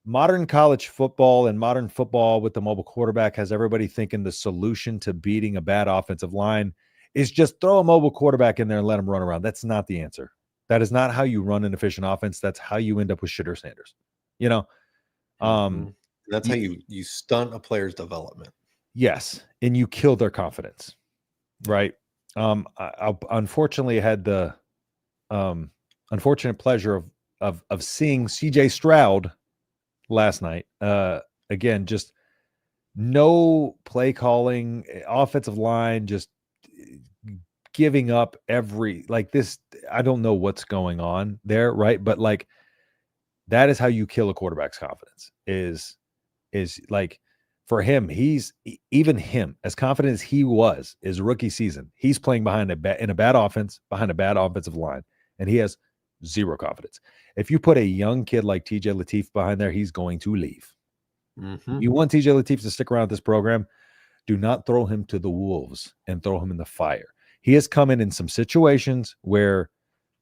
Modern college football and modern football with the mobile quarterback has everybody thinking the solution to beating a bad offensive line is just throw a mobile quarterback in there and let him run around. That's not the answer. That is not how you run an efficient offense. That's how you end up with shitter Sanders. You know, that's how you stunt a player's development. Yes, and you kill their confidence, right? I unfortunately had the unfortunate pleasure of seeing CJ Stroud last night. Again, just no play calling, offensive line, just giving up this. I don't know what's going on there, right? But like, That is how you kill a quarterback's confidence. Is like for him, even him, as confident as he was his rookie season, he's playing behind in a bad offense, behind a bad offensive line, and he has zero confidence. If you put a young kid like TJ Lateef behind there, he's going to leave. Mm-hmm. You want TJ Lateef to stick around with this program, do not throw him to the wolves and throw him in the fire. He has come in some situations where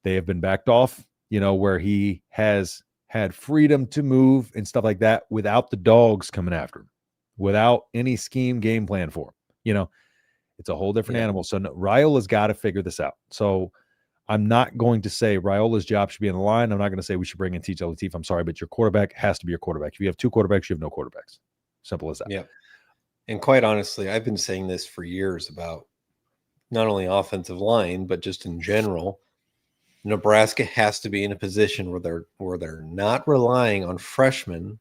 they have been backed off, where he has had freedom to move and stuff like that without the dogs coming after him, without any scheme game plan for him. It's a whole different animal. So Rhule has got to figure this out. So I'm not going to say Raiola's job should be in the line. I'm not going to say we should bring in TJ Lateef. I'm sorry, but your quarterback has to be your quarterback. If you have two quarterbacks, you have no quarterbacks. Simple as that. Yeah. And quite honestly, I've been saying this for years about not only offensive line, but just in general. Nebraska has to be in a position where they're not relying on freshmen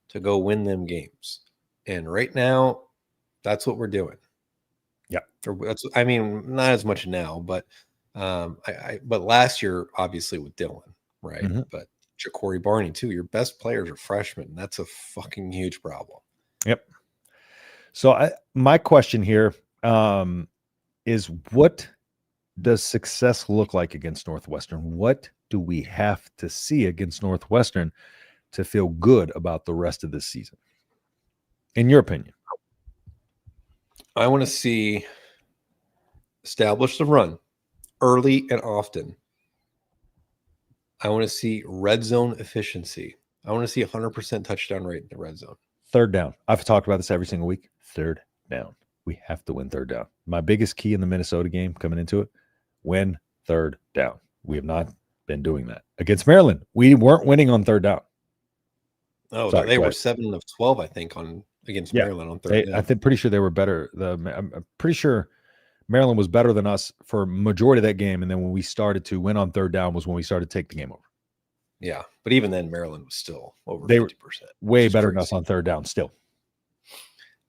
to go win them games. And right now, that's what we're doing. Yeah. Not as much now, but but last year, obviously with Dylan, right? Mm-hmm. But Ja'Cory Barney too. Your best players are freshmen. That's a fucking huge problem. Yep. So my question here is, what does success look like against Northwestern? What do we have to see against Northwestern to feel good about the rest of this season? In your opinion? I want to see establish the run early and often. I want to see red zone efficiency. I want to see 100% touchdown rate in the red zone. Third down. I've talked about this every single week. Third down. We have to win third down. My biggest key in the Minnesota game coming into it, win third down. We have not been doing that. Against Maryland, we weren't winning on third down. Oh, sorry, they were 7 of 12, I think, against Maryland on third down. I'm pretty sure they were better. I'm pretty sure Maryland was better than us for majority of that game. And then when we started to win on third down was when we started to take the game over. Yeah. But even then, Maryland was still over 50%. Way better than us on third down still.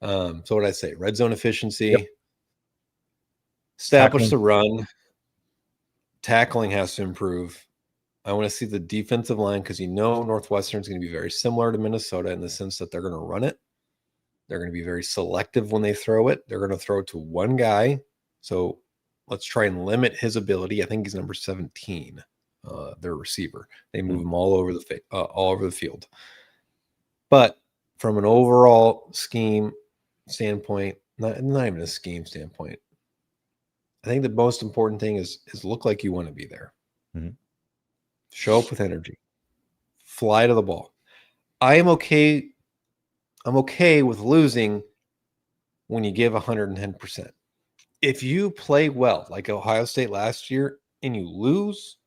So what did I say? Red zone efficiency. Establish the run. Tackling has to improve. I want to see the defensive line because Northwestern is going to be very similar to Minnesota in the sense that they're going to run it. They're going to be very selective when they throw it. They're going to throw it to one guy. So let's try and limit his ability. I think he's number 17, their receiver. They move him all over the field. But from an overall scheme standpoint, not even a scheme standpoint, I think the most important thing is look like you want to be there. Mm-hmm. Show up with energy. Fly to the ball. I'm okay with losing when you give 110%. If you play well, like Ohio State last year, and you lose,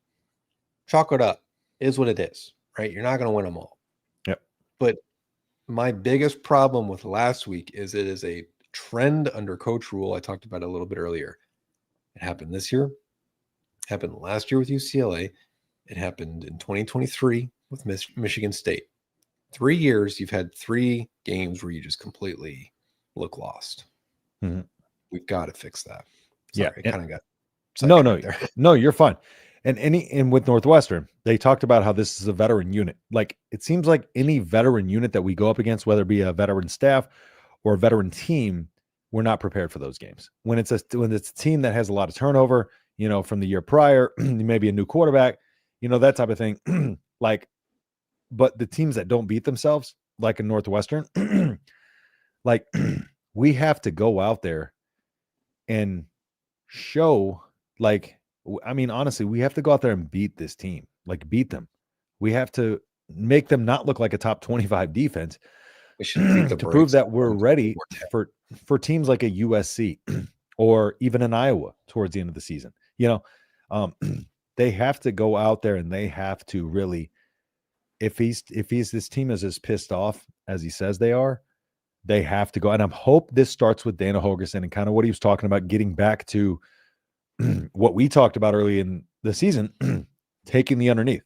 chalk it up. It is what it is, right? You're not going to win them all. Yep. But my biggest problem with last week is it is a trend under Coach Rhule. I talked about it a little bit earlier. It happened this year. It happened last year with UCLA. It happened in 2023 with Michigan State. 3 years, you've had 3 games where you just completely look lost. Mm-hmm. We've got to fix that. Sorry, I kind of got No, you're fine. And with Northwestern, they talked about how this is a veteran unit. Like, it seems like any veteran unit that we go up against, whether it be a veteran staff or a veteran team, we're not prepared for those games. When it's a team that has a lot of turnover, from the year prior, maybe a new quarterback, that type of thing. But the teams that don't beat themselves, like in Northwestern, we have to go out there and show, honestly, we have to go out there and beat this team, beat them. We have to make them not look like a top 25 defense. We should to prove that we're ready for teams like a USC or even an Iowa towards the end of the season. They have to go out there and they have to really, if this team is as pissed off as he says they are, they have to go. And I hope this starts with Dana Holgorsen and kind of what he was talking about, getting back to what we talked about early in the season, taking the underneath,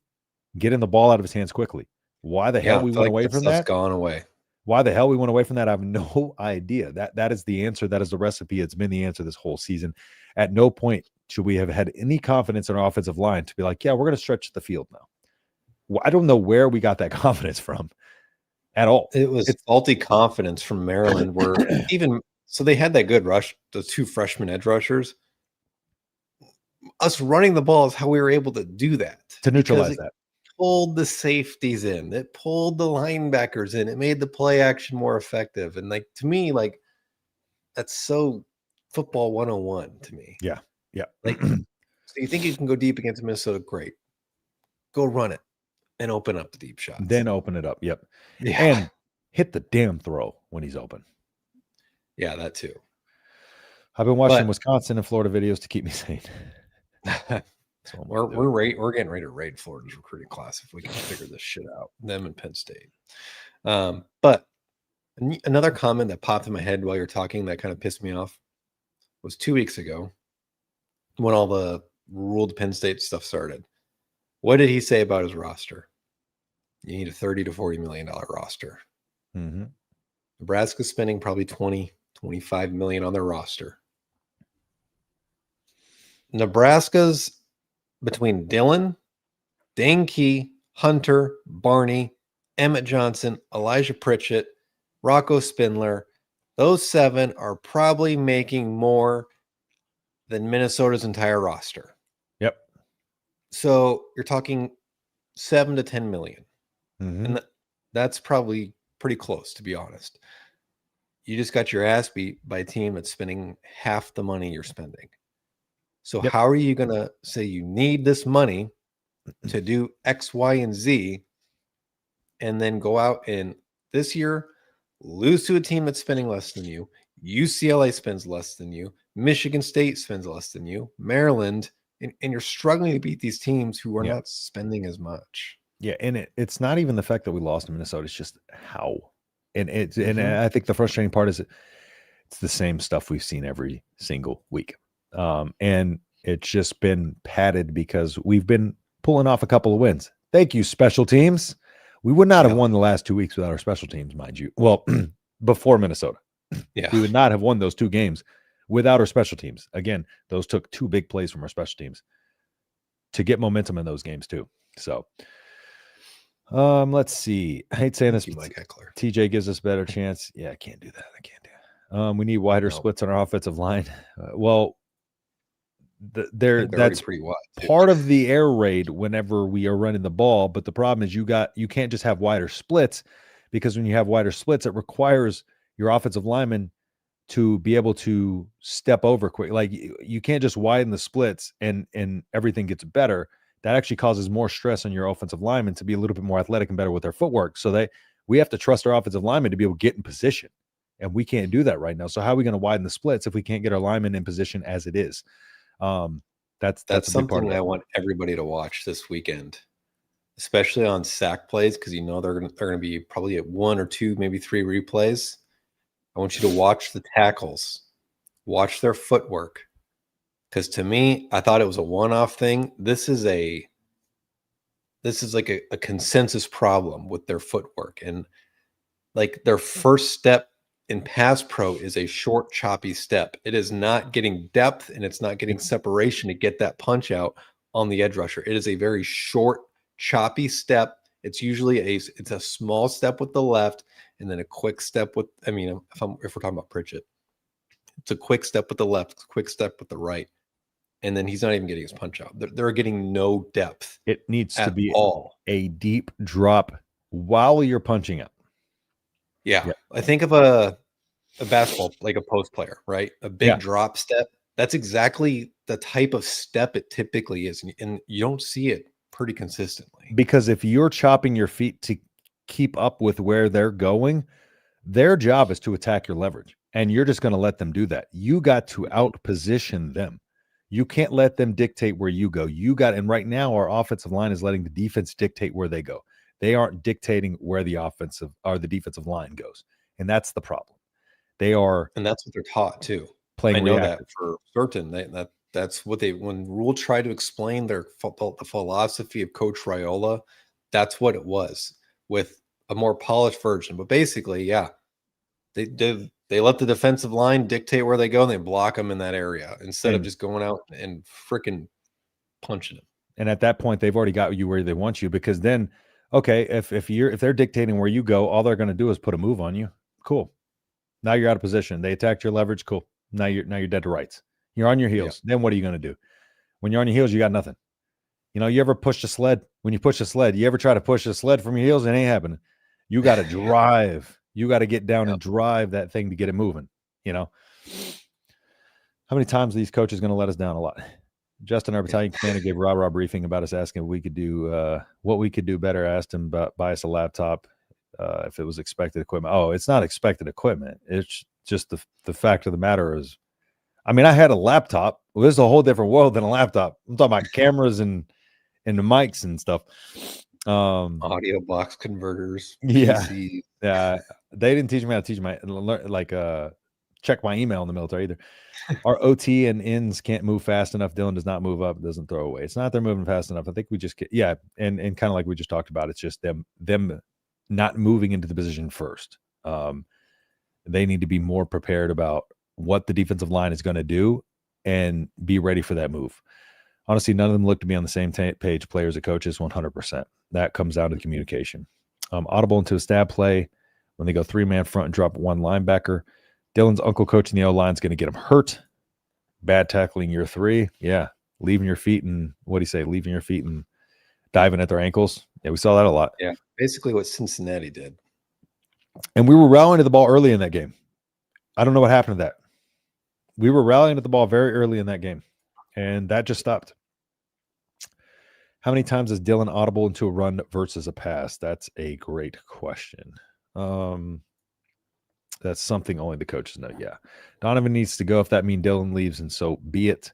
getting the ball out of his hands quickly. Why the hell we went away from that? That's gone away. Why the hell we went away from that? I have no idea. That is the answer. That is the recipe. It's been the answer this whole season. At no point should we have had any confidence in our offensive line to be like, yeah, we're going to stretch the field now. I don't know where we got that confidence from at all. It was faulty confidence from Maryland, where even so they had that good rush, those 2 freshman edge rushers. Us running the ball is how we were able to do that. To neutralize because it that. pulled the safeties in, it pulled the linebackers in, it made the play action more effective. And like, to me, like, that's so football 101 to me. Yeah. Like, so you think you can go deep against Minnesota? Great. Go run it and open up the deep shots. Then open it up. Yep. Yeah. And hit the damn throw when he's open. Yeah, that too. I've been watching Wisconsin and Florida videos to keep me sane. We're getting ready to raid Florida's recruiting class if we can figure this shit out. Them and Penn State. But another comment that popped in my head while you're talking that kind of pissed me off was 2 weeks ago when all the Rhule Penn State stuff started. What did he say about his roster? You need a $30 to $40 million roster. Mm-hmm. Nebraska's spending probably $20-25 million on their roster. Nebraska's between Dylan, Dane Key, Hunter, Barney, Emmett Johnson, Elijah Pritchett, Rocco Spindler. Those 7 are probably making more than Minnesota's entire roster. Yep. So you're talking 7 to 10 million. Mm-hmm. And that's probably pretty close, to be honest. You just got your ass beat by a team that's spending half the money you're spending. So how are you going to say you need this money to do X, Y, and Z, and then go out and this year lose to a team that's spending less than you? UCLA spends less than you. Michigan State spends less than you. Maryland, and you're struggling to beat these teams who are not spending as much. Yeah, and it's not even the fact that we lost to Minnesota. It's just how. And and I think the frustrating part is it's the same stuff we've seen every single week. And it's just been padded because we've been pulling off a couple of wins. Thank you, special teams. We would not have won the last 2 weeks without our special teams, mind you. Well, before Minnesota. Yeah. We would not have won those 2 games without our special teams. Again, those took 2 big plays from our special teams to get momentum in those games too. So let's see. I hate saying this, but TJ gives us a better chance. Yeah, I can't do that. I can't do it. We need wider splits on our offensive line. That's pretty wide, part of the air raid whenever we are running the ball. But the problem is you can't just have wider splits, because when you have wider splits, it requires your offensive lineman to be able to step over quick. Like you can't just widen the splits and everything gets better. That actually causes more stress on your offensive linemen to be a little bit more athletic and better with their footwork. So we have to trust our offensive linemen to be able to get in position. And we can't do that right now. So how are we going to widen the splits if we can't get our linemen in position as it is? That's something I want everybody to watch this weekend, especially on sack plays, because they're going to be probably at 1 or 2, maybe 3 replays. I want you to watch the tackles, watch their footwork, because to me, I thought it was a one-off thing. This is like a consensus problem with their footwork, and like their first step in pass pro is a short, choppy step. It is not getting depth and it's not getting separation to get that punch out on the edge rusher. It is a very short, choppy step. It's usually it's a small step with the left and then a quick step with, if we're talking about Pritchett, it's a quick step with the left, quick step with the right. And then he's not even getting his punch out. They're getting no depth. It needs to be a deep drop while you're punching up. Yeah. I think of a basketball, like a post player, right? A big drop step. That's exactly the type of step it typically is. And you don't see it pretty consistently. Because if you're chopping your feet to keep up with where they're going, their job is to attack your leverage. And you're just going to let them do that. You got to out-position them. You can't let them dictate where you go. And right now our offensive line is letting the defense dictate where they go. They aren't dictating where the defensive line goes. And that's the problem. And that's what they're taught too. Playing I know reactive. that for certain. That's what when Rhule tried to explain the philosophy of Coach Rhule, that's what it was, with a more polished version. But basically, they let the defensive line dictate where they go and they block them in that area instead of just going out and freaking punching them. And at that point, they've already got you where they want you, because then, okay, if they're dictating where you go, all they're going to do is put a move on you. Cool. Now you're out of position. They attacked your leverage. Cool. Now you're dead to rights. You're on your heels. Then what are you going to do? When you're on your heels, you got nothing. You ever pushed a sled? When you push a sled, you ever try to push a sled from your heels? It ain't happening. You got to drive. You got to get down and drive that thing to get it moving. How many times are these coaches going to let us down? A lot. Justin, our battalion commander, gave rah-rah briefing about us, asking if we could do what we could do better. Asked him about buy us a laptop if it was expected equipment. Oh, it's not expected equipment. It's just the fact of the matter is, I mean, I had a laptop. Well, this is a whole different world than a laptop. I'm talking about cameras and the mics and stuff. Audio box converters. Yeah. PCs. Yeah. They didn't teach me how to teach check my email in the military either. Our OT and ins can't move fast enough. Dylan does not move up, doesn't throw away. It's not they're moving fast enough. I think we just and kind of like we just talked about, it's just them not moving into the position first. They need to be more prepared about what the defensive line is going to do and be ready for that move. Honestly, none of them look to be on the same page, players and coaches, 100%. That comes down to communication. Audible into a stab play when they go 3-man front and drop one linebacker. Dylan's uncle coaching the O-line is going to get him hurt. Bad tackling year 3. Yeah. Leaving your feet and leaving your feet and diving at their ankles. Yeah, we saw that a lot. Yeah. Basically what Cincinnati did. And we were rallying to the ball early in that game. I don't know what happened to that. We were rallying at the ball very early in that game, and that just stopped. How many times is Dylan audible into a run versus a pass? That's a great question. That's something only the coaches know. Yeah. Donovan needs to go if that means Dylan leaves, and so be it.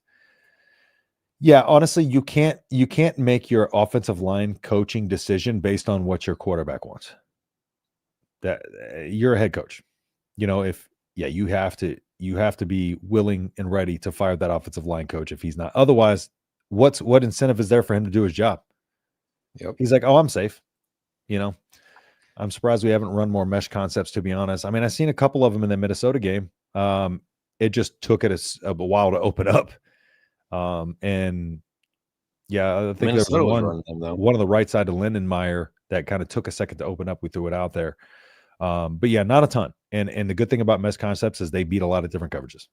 Yeah, honestly, you can't make your offensive line coaching decision based on what your quarterback wants. That you're a head coach. You have to be willing and ready to fire that offensive line coach if he's not. Otherwise, what incentive is there for him to do his job? Yep. He's like, oh, I'm safe. I'm surprised we haven't run more mesh concepts, to be honest. I mean, I've seen a couple of them in the Minnesota game. It just took it a while to open up. And yeah, I think Minnesota there was one on the right side of Lindenmeyer that kind of took a second to open up. We threw it out there. But yeah, not a ton. And the good thing about mesh concepts is they beat a lot of different coverages.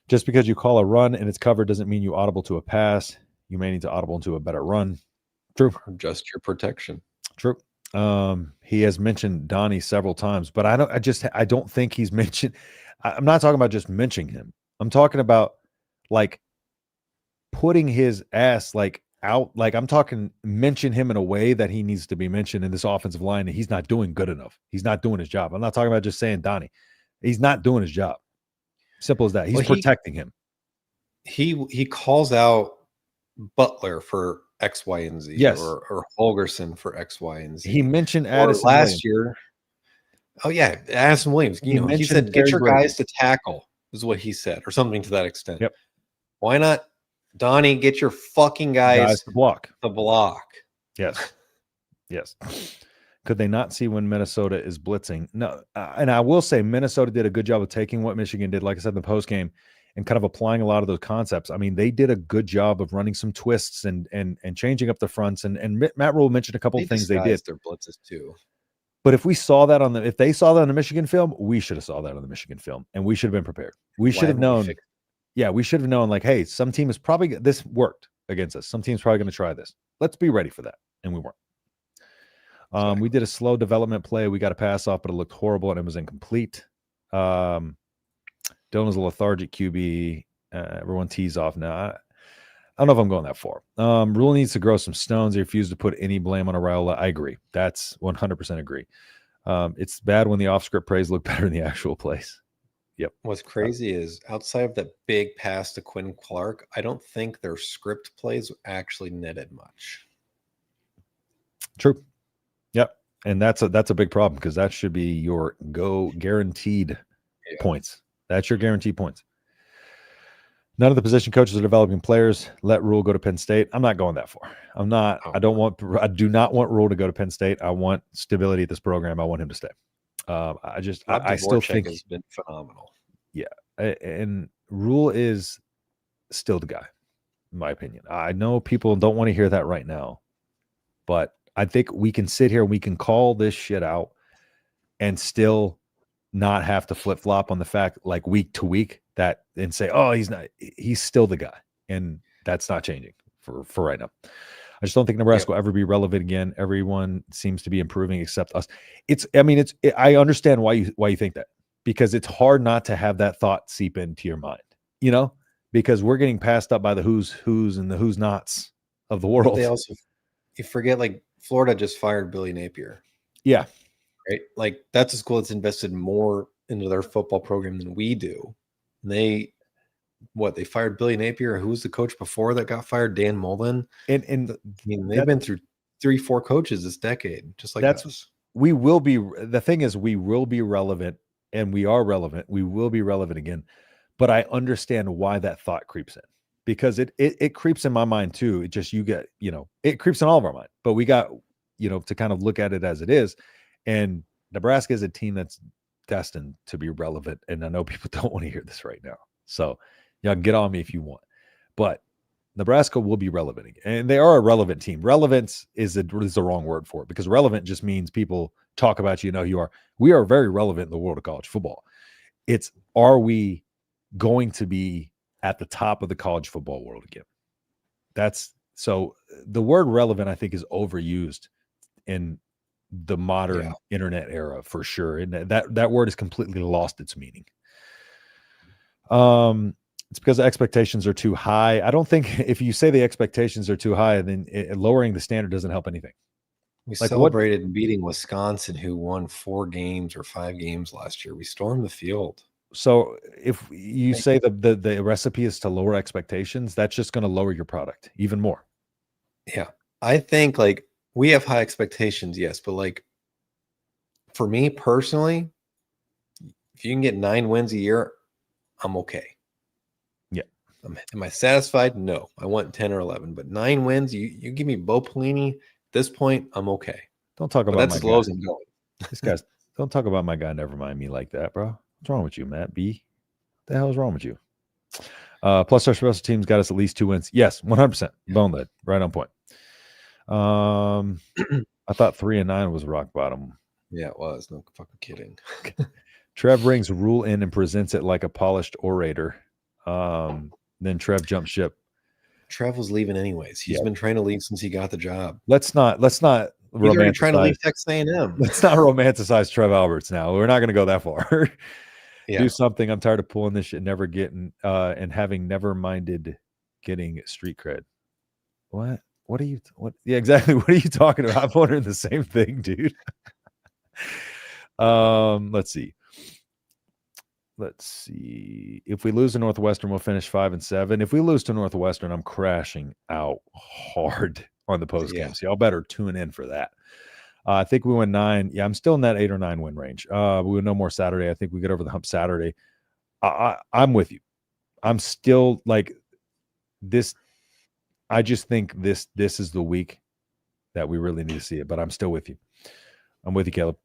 Just because you call a run and it's covered doesn't mean you audible to a pass. You may need to audible into a better run. True. Adjust your protection. True. He has mentioned Donnie several times, but I don't think he's mentioned. I'm not talking about just mentioning him. I'm talking about like putting his ass out. Like I'm talking mention him in a way that he needs to be mentioned in this offensive line, and he's not doing good enough. He's not doing his job. I'm not talking about just saying Donnie. He's not doing his job. Simple as that. He's protecting him. He calls out Butler for X, Y, and Z. Yes. Or Holgerson for X, Y, and Z. He mentioned Addison last year. Oh yeah, Addison Williams. He said, "Get your guys to tackle," is what he said, or something to that extent. Yep. Why not, Donnie? Get your fucking guys to block. Yes. Yes. Could they not see when Minnesota is blitzing? No. And I will say Minnesota did a good job of taking what Michigan did, like I said in the post game, and kind of applying a lot of those concepts. I mean, they did a good job of running some twists and changing up the fronts. And Matt Rhule mentioned a couple of things they did. Their blitzes too. But if we saw that if they saw that on the Michigan film, we should have saw that on the Michigan film, and we should have been prepared. We should have known. Yeah, we should have known. Like, hey, some team is probably this worked against us. Some team's probably going to try this. Let's be ready for that, and we weren't. Exactly. We did a slow development play. We got a pass off, but it looked horrible and it was incomplete. Dylan was a lethargic QB. Everyone tees off now. I don't know if I'm going that far. Rhule needs to grow some stones. He refused to put any blame on Rhule. I agree. That's 100% agree. It's bad when the off-script plays look better than the actual plays. Yep. What's crazy is outside of that big pass to Quinn Clark, I don't think their script plays actually netted much. True. Yep. And that's a big problem because that should be your guaranteed points. That's your guaranteed points. None of the position coaches are developing players. Let Rhule go to Penn State. I'm not going that far. I'm not. I do not want Rhule to go to Penn State. I want stability at this program. I want him to stay. I still think has been phenomenal. Yeah, and Rhule is still the guy. in my opinion. I know people don't want to hear that right now, but I think we can sit here and we can call this shit out and still not have to flip flop on the fact, like week to week, that and say, oh, he's still the guy. And that's not changing for right now. I just don't think Nebraska will ever be relevant again. Everyone seems to be improving except us. I understand why you think that, because it's hard not to have that thought seep into your mind, because we're getting passed up by the who's and the who's nots of the world. But you forget, like, Florida just fired Billy Napier. Yeah. Right. Like, that's a school that's invested more into their football program than we do. And they fired Billy Napier. Who was the coach before that got fired? Dan Mullen. And I mean, they've been through 3-4 coaches this decade, just like us. We will be. The thing is, we will be relevant, and we are relevant. We will be relevant again. But I understand why that thought creeps in, because it creeps in my mind too. It just, it creeps in all of our mind. But we got, to kind of look at it as it is. And Nebraska is a team that's destined to be relevant. And I know people don't want to hear this right now, so y'all can get on me if you want. But Nebraska will be relevant again. And they are a relevant team. Relevance is the wrong word for it, because relevant just means people talk about you, you are. We are very relevant in the world of college football. Are we going to be at the top of the college football world again? So the word relevant, I think, is overused in the modern internet era for sure. And that word has completely lost its meaning. It's because the expectations are too high. I don't think if you say the expectations are too high, then lowering the standard doesn't help anything. We celebrated beating Wisconsin, who won 4 games or 5 games last year. We stormed the field. So if you say the recipe is to lower expectations, that's just going to lower your product even more. Yeah. I think, like, we have high expectations, yes, but, like, for me personally, if you can get 9 wins a year, I'm okay. Yeah. Am I satisfied? No. I want 10 or 11, but 9 wins, you give me Bo Pelini at this point, I'm okay. Don't talk about that's as low as I'm going. This guy's don't talk about my guy. Never mind me like that, bro. What's wrong with you, Matt B? What the hell is wrong with you? Plus, our special teams got us at least 2 wins. Yes, 100%. Bone lead, right on point. I thought 3 and 9 was rock bottom. Yeah, it was. No fucking kidding. Trev brings Rhule in and presents it like a polished orator. Then Trev jumped ship. Trev was leaving anyways. He's been trying to leave since he got the job. Let's not He's already trying to leave Texas A&M. Let's not romanticize Trev Alberts now. We're not going to go that far. Do something. I'm tired of pulling this shit, never getting and having never minded getting street cred. What? What are you? What? Yeah, exactly. What are you talking about? I'm wondering the same thing, dude. Let's see. If we lose to Northwestern, we'll finish 5-7. If we lose to Northwestern, I'm crashing out hard on the post game. So y'all better tune in for that. I think we win 9. Yeah, I'm still in that 8 or 9 win range. We will know more Saturday. I think we get over the hump Saturday. I'm with you. I'm still like this. I just think this is the week that we really need to see it, but I'm still with you. I'm with you, Caleb.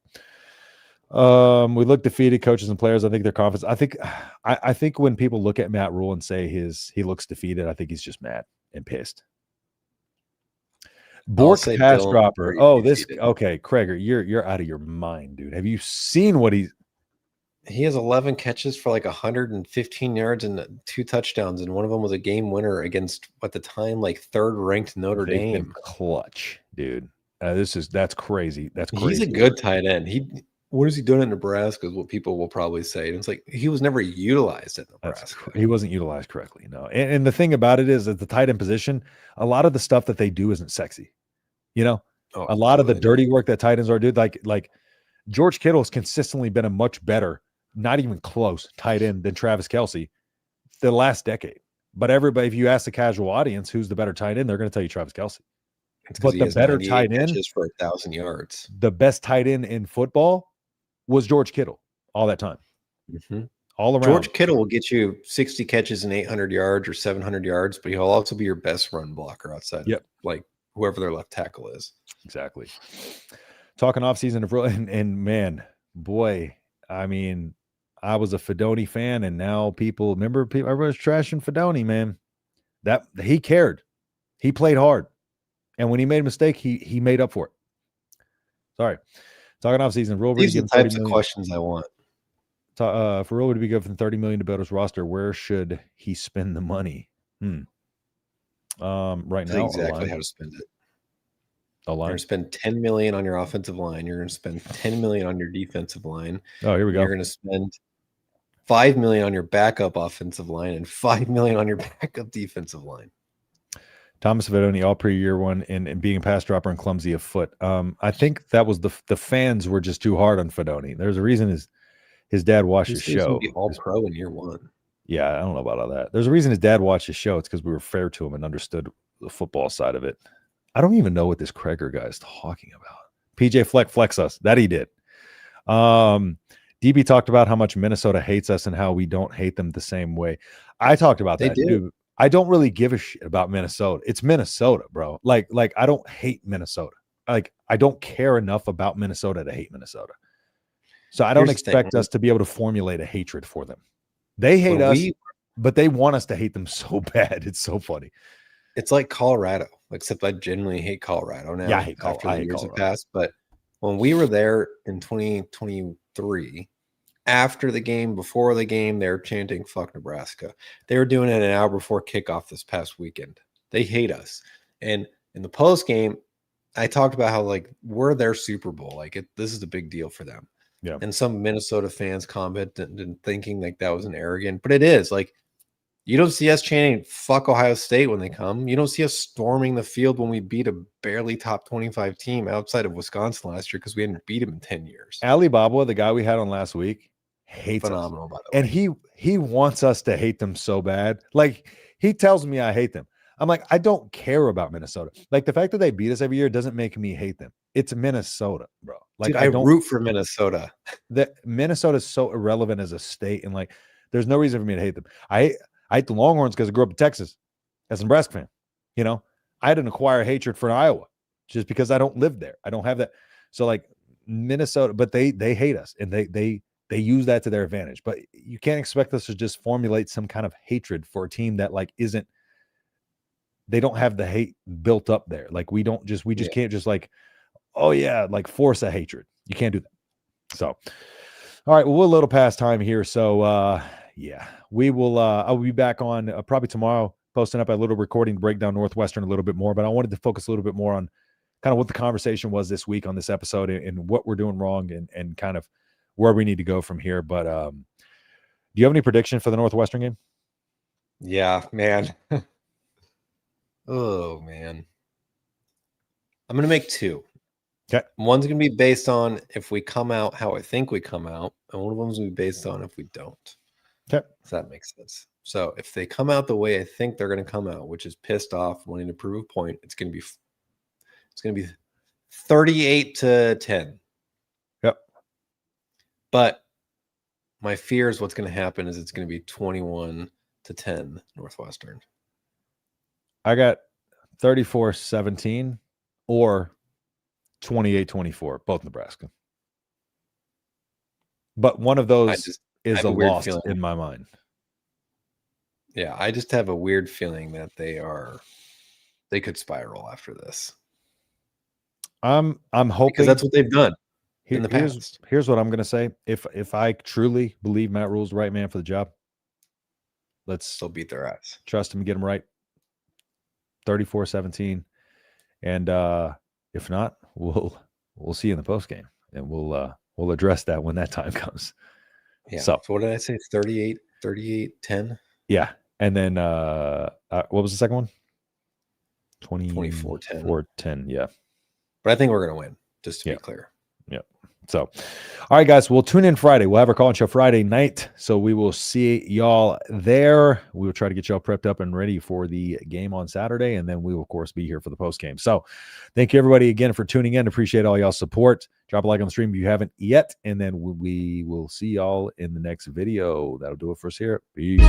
We look defeated, coaches and players. I think they're confident. I think when people look at Matt Rhule and say he looks defeated, I think he's just mad and pissed. Bork pass dropper. Oh, okay, Krager, you're out of your mind, dude. Have you seen what he has 11 catches for like 115 yards and 2 touchdowns, and one of them was a game winner against, at the time, like 3rd ranked Notre Dame. Clutch, dude. That's crazy. That's crazy. He's a good tight end. What is he doing in Nebraska is what people will probably say. And it's like, he was never utilized at Nebraska. He wasn't utilized correctly, no. And the thing about it is that the tight end position, a lot of the stuff that they do isn't sexy. A lot of the dirty work that tight ends are doing, like George Kittle has consistently been a much better, not even close, tight end than Travis Kelce the last decade. But everybody, if you ask the casual audience who's the better tight end, they're going to tell you Travis Kelce. But the better tight end for 1,000 yards, the best tight end in football was George Kittle all that time. Mm-hmm. All around. George Kittle will get you 60 catches and 800 yards or 700 yards, but he'll also be your best run blocker outside of, like, whoever their left tackle is. Exactly. Talking offseason and man, boy, I mean, I was a Fedoni fan, and now everybody's trashing Fedoni, man. That he cared. He played hard. And when he made a mistake, he made up for it. Sorry. Talking off season, Rhule These to are give the types of $30 million. questions I want. For Rhule to be given $30 million to build his roster, where should he spend the money? Right now, exactly how to spend it. You're going to spend $10 million on your offensive line. You're going to spend $10 million on your defensive line. Oh, here we go. You're going to spend $5 million on your backup offensive line and $5 million on your backup defensive line. Thomas Fedoni, all pre-year one, and being a pass dropper and clumsy of foot. I think that was the fans were just too hard on Fedoni. There's a reason his dad watched his show. Be all pro in year one. Yeah, I don't know about all that. There's a reason his dad watched his show. It's because we were fair to him and understood the football side of it. I don't even know what this Kreger guy is talking about. PJ flex us. That he did. DB talked about how much Minnesota hates us and how we don't hate them the same way. I talked about that, dude. I don't really give a shit about Minnesota. It's Minnesota, bro. Like I don't hate Minnesota. Like I don't care enough about Minnesota to hate Minnesota. So I don't expect us to be able to formulate a hatred for them. They hate us, but they want us to hate them so bad. It's so funny. It's like Colorado, except I genuinely hate Colorado now. Yeah, I hate Colorado. After the years have passed. But when we were there in 2023, after the game, before the game, they were chanting "fuck Nebraska." They were doing it an hour before kickoff this past weekend. They hate us. And in the post game, I talked about how like we're their Super Bowl. Like this is a big deal for them. Yeah. And some Minnesota fans commented and thinking like that was an arrogant, but it is. Like you don't see us chanting "fuck Ohio State" when they come. You don't see us storming the field when we beat a barely top 25 team outside of Wisconsin last year because we hadn't beat them in 10 years. Alibaba, the guy we had on last week, hates phenomenal, us. By the way. And he wants us to hate them so bad. Like he tells me I hate them. I'm like, I don't care about Minnesota. Like the fact that they beat us every year doesn't make me hate them. It's Minnesota, bro. Like dude, I root for Minnesota. That Minnesota is so irrelevant as a state, and like there's no reason for me to hate them. I hate the Longhorns because I grew up in Texas as a Nebraska fan. You know, I had an acquired hatred for Iowa just because I don't live there. I don't have that. So like Minnesota, but they hate us and they use that to their advantage. But you can't expect us to just formulate some kind of hatred for a team that like isn't. They don't have the hate built up there. Like we just can't just like, oh yeah, like force a hatred. You can't do that. So, all right, well, we're a little past time here. So yeah, we will, I'll be back on probably tomorrow, posting up a little recording to break down Northwestern a little bit more, but I wanted to focus a little bit more on kind of what the conversation was this week on this episode and what we're doing wrong and kind of where we need to go from here. But do you have any prediction for the Northwestern game? Yeah, man. Oh, man. I'm going to make two. Okay. One's going to be based on if we come out how I think we come out, and one of them's going to be based on if we don't. Okay. If that makes sense. So if they come out the way I think they're going to come out, which is pissed off, wanting to prove a point, it's going to be 38-10. Yep. But my fear is what's going to happen is it's going to be 21-10 Northwestern. I got 34-17 or 28-24, both Nebraska. But one of those is a loss in my mind. Yeah, I just have a weird feeling that they could spiral after this. I'm hoping because that's what they've done in the past. Here's what I'm going to say: if I truly believe Matt Rhule's the right man for the job, let's still beat their ass. Trust him, get him right. 34-17, and if not, we'll see you in the post game, and we'll address that when that time comes. Yeah. So what did I say? 38-10. Yeah, and then what was the second one? 24-10. Yeah. But I think we're gonna win. Just to be clear. Yep. So, all right, guys, we'll tune in Friday. We'll have our call-in show Friday night. So we will see y'all there. We will try to get y'all prepped up and ready for the game on Saturday. And then we will, of course, be here for the post game. So thank you, everybody, again, for tuning in. Appreciate all y'all's support. Drop a like on the stream if you haven't yet. And then we will see y'all in the next video. That'll do it for us here. Peace.